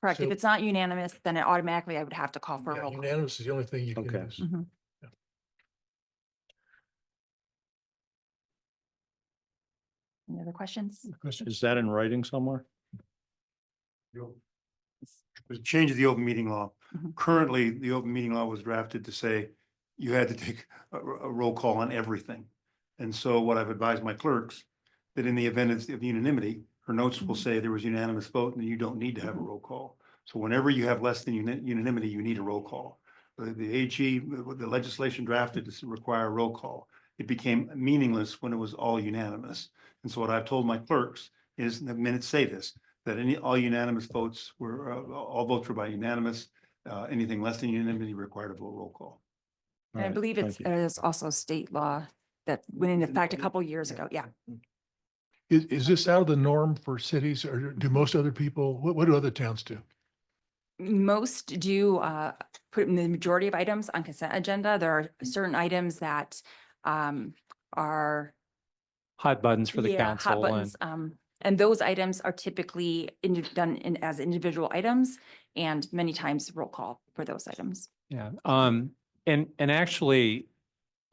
Correct. If So- it's not unanimous, then it automatically, I would have to call for a Yeah, roll call. unanimous is the only thing you can Okay. use. Mhm. Any other questions? Is that in writing somewhere? Was a change of the open meeting law. Mhm. Currently, the open meeting law was drafted to say you had to take a roll call on everything. And so what I've advised my clerks, that in the event of unanimity, her notes will say there was unanimous vote and you don't need to have a roll call. So whenever you have less than unanimity, you need a roll call. The AG, the legislation drafted to require a roll call. It became meaningless when it was all unanimous. And so what I've told my clerks is, the minutes say this, that all unanimous votes were, all votes were by unanimous. Anything less than unanimity required a roll call. And I believe it is also state law that went into effect a couple years ago. Yeah. Is this out of the norm for cities, or do most other people, what do other towns do? Most do put the majority of items on consent agenda. There are certain items that are Hot buttons for the hot council and buttons. And those items are typically done as individual items, and many times roll call for those items. yeah. And actually,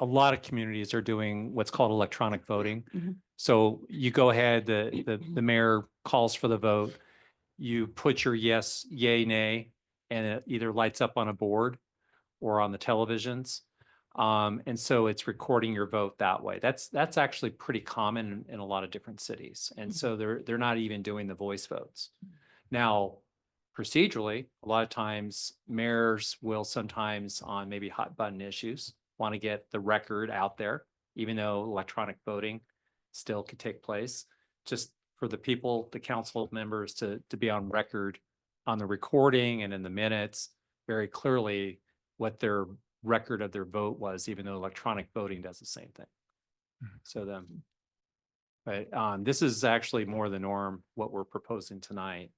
a lot of communities are doing what's called electronic voting. Mhm. So you go ahead, the mayor calls for the vote. You put your yes, yay, nay, and it either lights up on a board or on the televisions. And so it's recording your vote that way. That's actually pretty common in a lot of different cities. And so they're not even doing the voice votes. Now, procedurally, a lot of times mayors will sometimes on maybe hot button issues want to get the record out there, even though electronic voting still could take place, just for the people, the council members to be on record on the recording and in the minutes very clearly what their record of their vote was, even though electronic voting does the same thing. So but this is actually more the norm, what we're proposing tonight.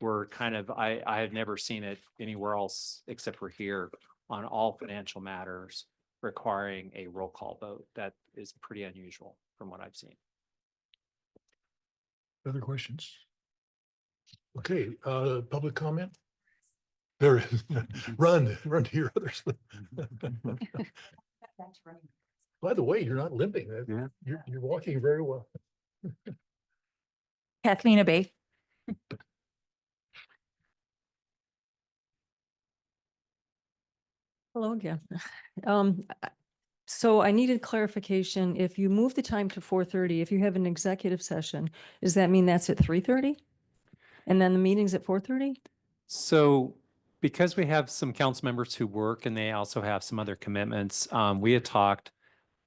we're kind of, I have never seen it anywhere else except for here on all financial matters requiring a roll call vote. That is pretty unusual from what I've seen. Other questions? Okay, public comment? There is, run to your others. By the way, you're not limping. Yeah. You're walking very well. Kathleen Abay. Hello again. So I needed clarification. If you move the time to 4:30, if you have an executive session, does that mean that's at 3:30? And then the meeting's at 4:30? So because we have some council members who work and they also have some other commitments, we had talked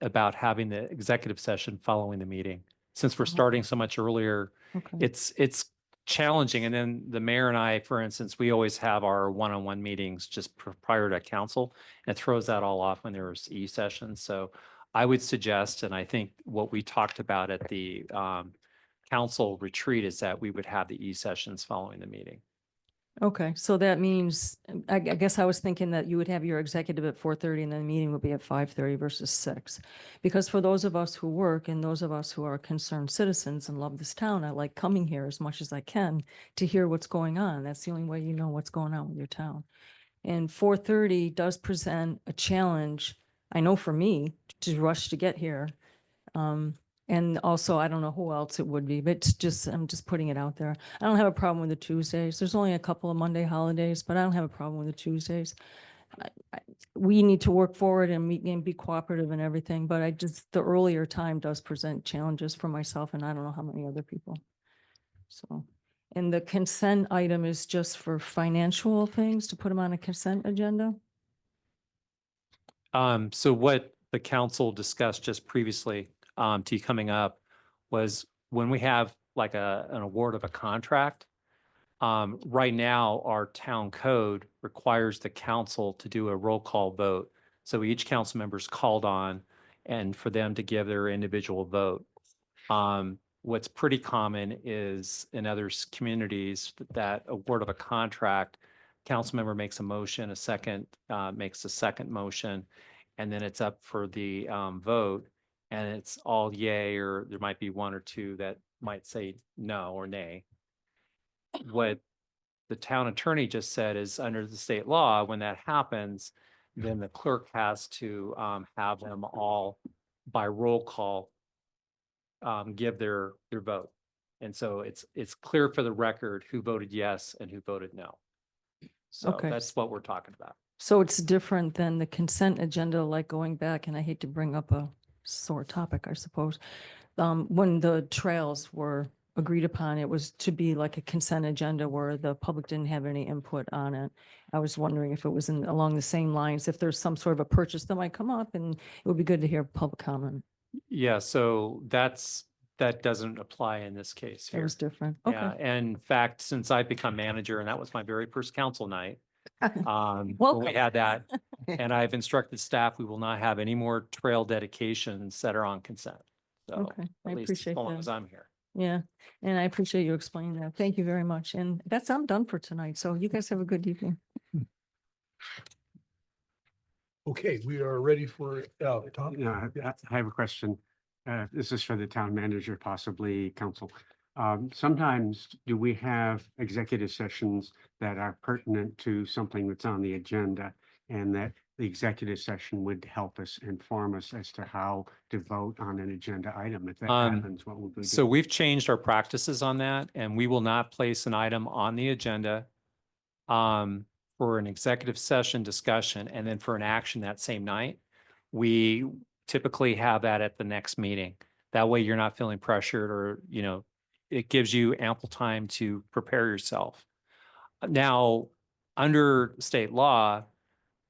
about having the executive session following the meeting. Since we're starting so much earlier, Okay. it's challenging. And then the mayor and I, for instance, we always have our one-on-one meetings just prior to council, and it throws that all off when there's e-sessions. So I would suggest, and I think what we talked about at the council retreat is that we would have the e-sessions following the meeting. Okay, so that means, I guess I was thinking that you would have your executive at 4:30 and then the meeting would be at 5:30 versus 6. Because for those of us who work and those of us who are concerned citizens and love this town, I like coming here as much as I can to hear what's going on. That's the only way you know what's going on with your town. And 4:30 does present a challenge, I know for me, to rush to get here. And also, I don't know who else it would be, but it's just, I'm just putting it out there. I don't have a problem with the Tuesdays. There's only a couple of Monday holidays, but I don't have a problem with the Tuesdays. We need to work forward and meet and be cooperative and everything, but the earlier time does present challenges for myself and I don't know how many other people. So, and the consent item is just for financial things to put them on a consent agenda? So what the council discussed just previously to you coming up was when we have like an award of a contract, right now our town code requires the council to do a roll call vote. So each council member is called on and for them to give their individual vote. What's pretty common is in other communities that award of a contract, council member makes a motion, a second makes a second motion, and then it's up for the vote. And it's all yay, or there might be one or two that might say no or nay. What the town attorney just said is under the state law, when that happens, then the clerk has to have them all by roll call give their vote. And so it's clear for the record who voted yes and who voted no. So Okay. that's what we're talking about. So it's different than the consent agenda, like going back, and I hate to bring up a sore topic, I suppose. When the trails were agreed upon, it was to be like a consent agenda where the public didn't have any input on it. I was wondering if it was along the same lines, if there's some sort of a purchase that might come up, and it would be good to hear public comment. Yeah, so that doesn't apply in this case It here. was different. Yeah, Okay. and in fact, since I've become manager, and that was my very first council night, when we Welcome. had that, and I've instructed staff, we will not have any more trail dedications that are on consent. So Okay, I at least as appreciate long that. as I'm here. Yeah, and I appreciate you explaining that. Thank you very much. And I'm done for tonight. So you guys have a good evening. Okay, we are ready for, Tom? Yeah, I have a question. This is for the town manager, possibly council. Sometimes do we have executive sessions that are pertinent to something that's on the agenda and that the executive session would help us inform us as to how to vote on an agenda item? If that happens, what would we do? So we've changed our practices on that, and we will not place an item on the agenda for an executive session discussion and then for an action that same night. We typically have that at the next meeting. That way you're not feeling pressured, or, it gives you ample time to prepare yourself. Now, under state law,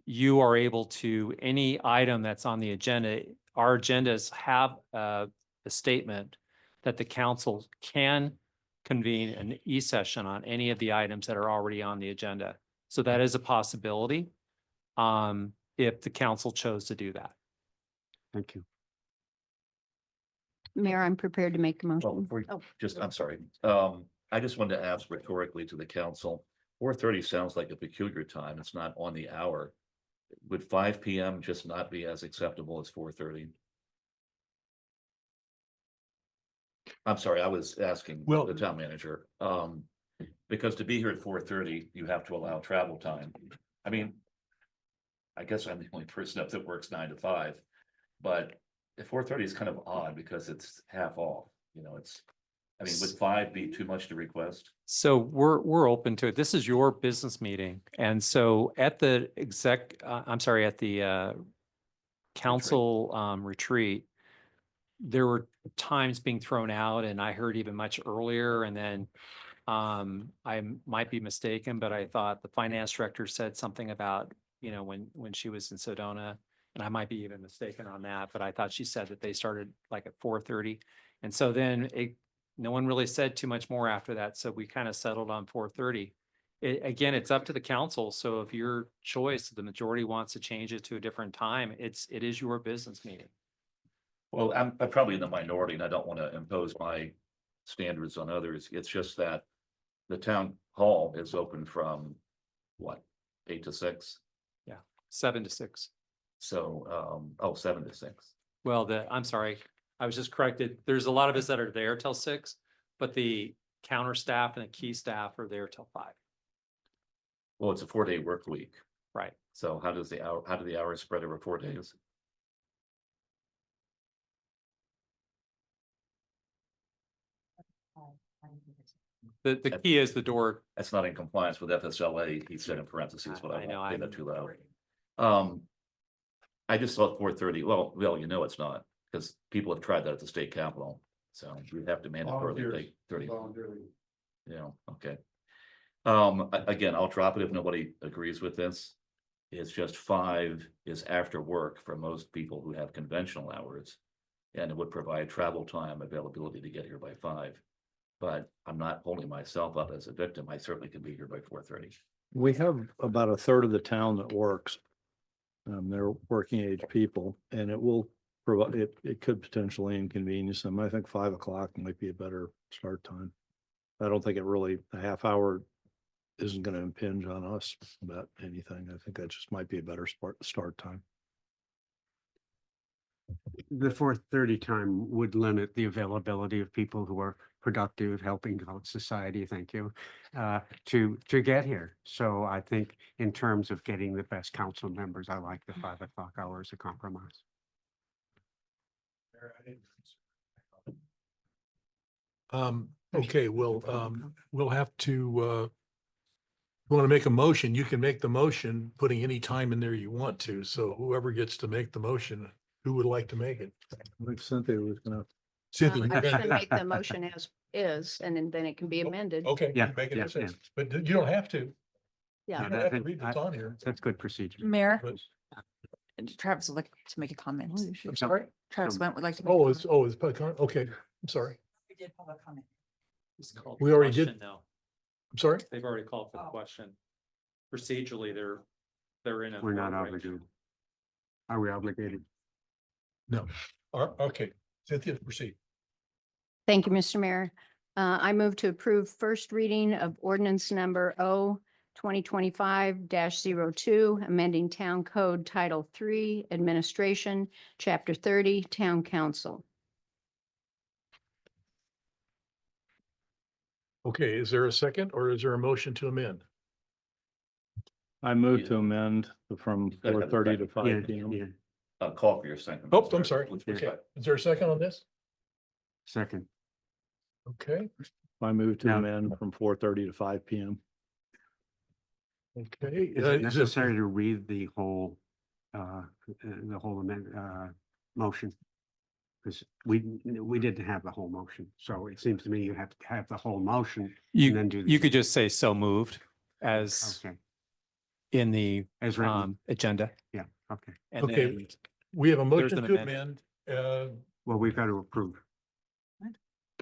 you are able to, any item that's on the agenda, our agendas have a statement that the council can convene an e-session on any of the items that are already on the agenda. So that is a possibility if the council chose to do that. Thank you. Mayor, I'm prepared to make a Well, motion. before you- Oh, I'm sorry. I just wanted to ask rhetorically to the council, 4:30 sounds like a peculiar time. It's not on the hour. Would 5 PM just not be as acceptable as 4:30? I'm sorry, I was asking Well- the town manager, because to be here at 4:30, you have to allow travel time. I mean, I guess I'm the only person up that works 9 to 5, but at 4:30 is kind of odd because it's half off, you know, I mean, would 5 be too much to request? So we're open to it. This is your business meeting. And so at the at the council retreat, there were times being thrown out and I heard even much earlier and then I might be mistaken, but I thought the finance director said something about, you know, when she was in Sedona, and I might be even mistaken on that, but I thought she said that they started like at 4:30. And so then no one really said too much more after that. So we kind of settled on 4:30. Again, it's up to the council. So if your choice, the majority wants to change it to a different time, it is your business meeting. Well, I'm probably in the minority and I don't want to impose my standards on others. It's just that the town hall is open from what, 8 to 6? 7 to 6. So, 7 to 6. Well, I'm sorry, I was just corrected. There's a lot of us that are there till 6, but the counter staff and the key staff are there till 5. Well, it's a 4-day work week. Right. So how do the hours spread over 4 days? The key is the door. That's not in compliance with FSLA, he said in parentheses, but I know, I I'm that too loud. I just thought 4:30, well, you know, it's not, because people have tried that at the state capitol, so we have to mandatorily take 30. Yeah, okay. Again, I'll drop it if nobody agrees with this. It's just 5 is after work for most people who have conventional hours. And it would provide travel time availability to get here by 5. But I'm not holding myself up as a victim. I certainly can be here by 4:30. We have about a third of the town that works. They're working age people and it will provide, it could potentially inconvenience them. I think 5 o'clock might be a better start time. I don't think a half hour isn't going to impinge on us about anything. I think that just might be a better start time. The 4:30 time would limit the availability of people who are productive, helping out society, thank you, to get here. So I think in terms of getting the best council members, I like the 5 o'clock hour as a compromise. Okay, well, we'll have to, you want to make a motion, you can make the motion, putting any time in there you want to. So whoever gets to make the motion, who would like to make it? I think Cynthia was gonna. Cynthia, I you're was gonna- gonna make the motion as is, and then it can be amended. Okay, Yeah, make it yeah, as is, but you don't have to. Yeah. You don't have to read what's on here. That's good procedure. Mayor, But, Travis would like to make a comment. I'm sorry? Travis Went would like to. make a Oh, comment. it's public comment? Okay, I'm sorry. We did public comment. It's called We already question, did- though. I'm sorry? They've already called for the question. Procedurally, they're in a. We're not right. obligated. Are we obligated? No. Okay, Cynthia, proceed. Thank you, Mr. Mayor. I move to approve first reading of ordinance number 2025-02, amending Town Code Title III, Administration, Chapter 30, Town Council. Okay, is there a second or is there a motion to amend? I move to amend from You gotta have a 4:30 to second. 5 PM. Yeah, Call for your second. Oh, I'm sorry. With Okay, respect. is there a second on this? second. Okay, I move to Now- amend from 4:30 to 5 PM. okay. Is it necessary to read the whole motion? Because we didn't have the whole motion, so it seems to me you have to have the whole motion and then do. the You could just say so moved as Okay, in the as written, agenda. yeah, okay. And Okay. then We have a There's motion an to amendment. amend. Well, we've got to approve.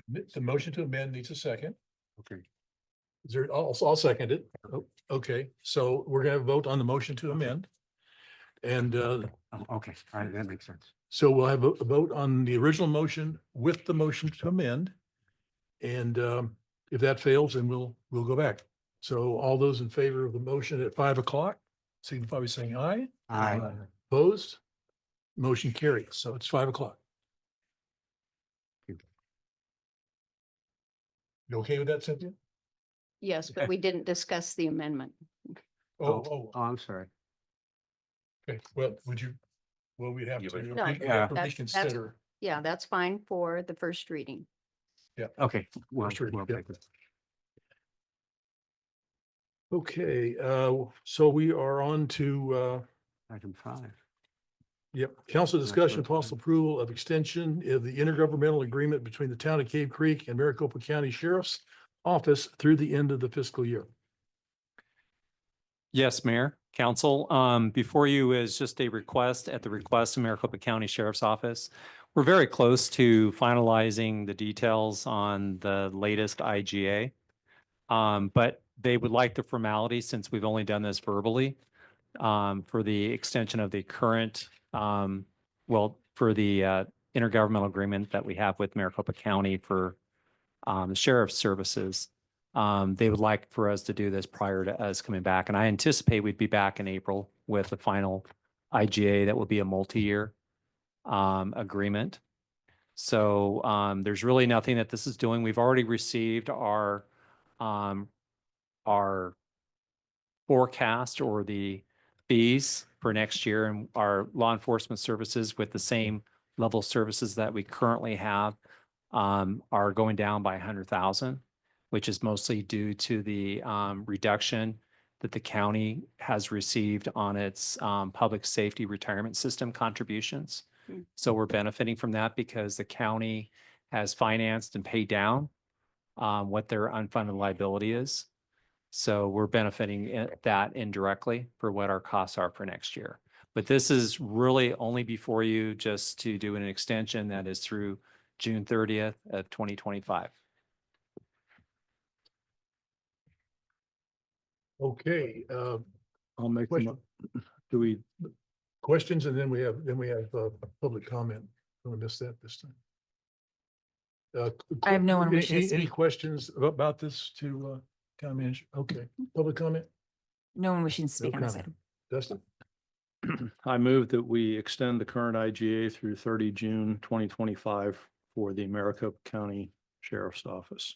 The motion to amend needs a second. Okay, Is there, I'll second it. Oh, okay, so we're gonna vote on the motion to amend. And oh, okay, all right, that makes sense. so we'll have a vote on the original motion with the motion to amend. And If that fails, then we'll go back. So all those in favor of the motion at 5 o'clock, signify by saying aye. Aye. Opposed? Motion carries. So it's 5 o'clock. You okay with that, Cynthia? Yes, but we didn't discuss the amendment. Oh, I'm sorry. okay. Well, we'd have to No, reconsider. Yeah, that's fine for the first reading. Yeah. Okay. Well, Sure, we'll yeah. take it. Okay, so we are on to, Item 5. yep, council That's discussion, what- possible approval of extension of the intergovernmental agreement between the town of Cave Creek and Maricopa County Sheriff's Office through the end of the fiscal year. Yes, Mayor, Council, before you is just a request at the request of Maricopa County Sheriff's Office. We're very close to finalizing the details on the latest IGA. But they would like the formality, since we've only done this verbally, for the extension of the current, for the intergovernmental agreement that we have with Maricopa County for the sheriff's services. They would like for us to do this prior to us coming back. And I anticipate we'd be back in April with the final IGA that will be a multi-year agreement. So there's really nothing that this is doing. We've already received our forecast or the fees for next year, and our law enforcement services with the same level of services that we currently have are going down by 100,000, which is mostly due to the reduction that the county has received on its public safety retirement system contributions. So we're benefiting from that because the county has financed and paid down what their unfunded liability is. So we're benefiting that indirectly for what our costs are for next year. But this is really only before you just to do an extension that is through June 30th of 2025. Okay, I'll make, question- do we, questions, and then we have public comment. I missed that this time. I have no one wishing to Any speak. questions about this to town manager? Okay, public comment? No one wishing to speak No on this comment. item. Dustin? I move that we extend the current IGA through 30 June 2025 for the Maricopa County Sheriff's Office.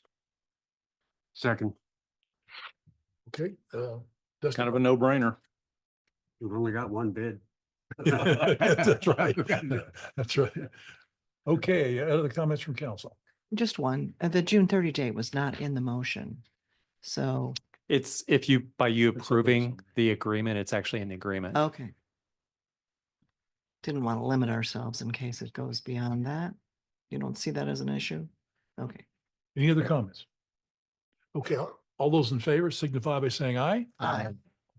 Second. Okay, Kind Dustin? of a no-brainer. We've only got one bid. That's right. That's right. Okay, other comments from council? Just one, the June 30 date was not in the motion. So, It's if you, by you It's okay, approving something. the agreement, it's actually an agreement. okay. Didn't want to limit ourselves in case it goes beyond that. You don't see that as an issue? Okay. Any other comments? Okay, all those in favor signify by saying aye. Aye.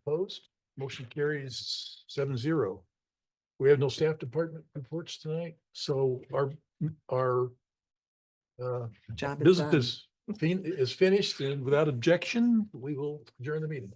Opposed? Motion carries 7-0. We have no staff department reports tonight, so our Job is business done. is finished, and without objection, we will adjourn the meeting.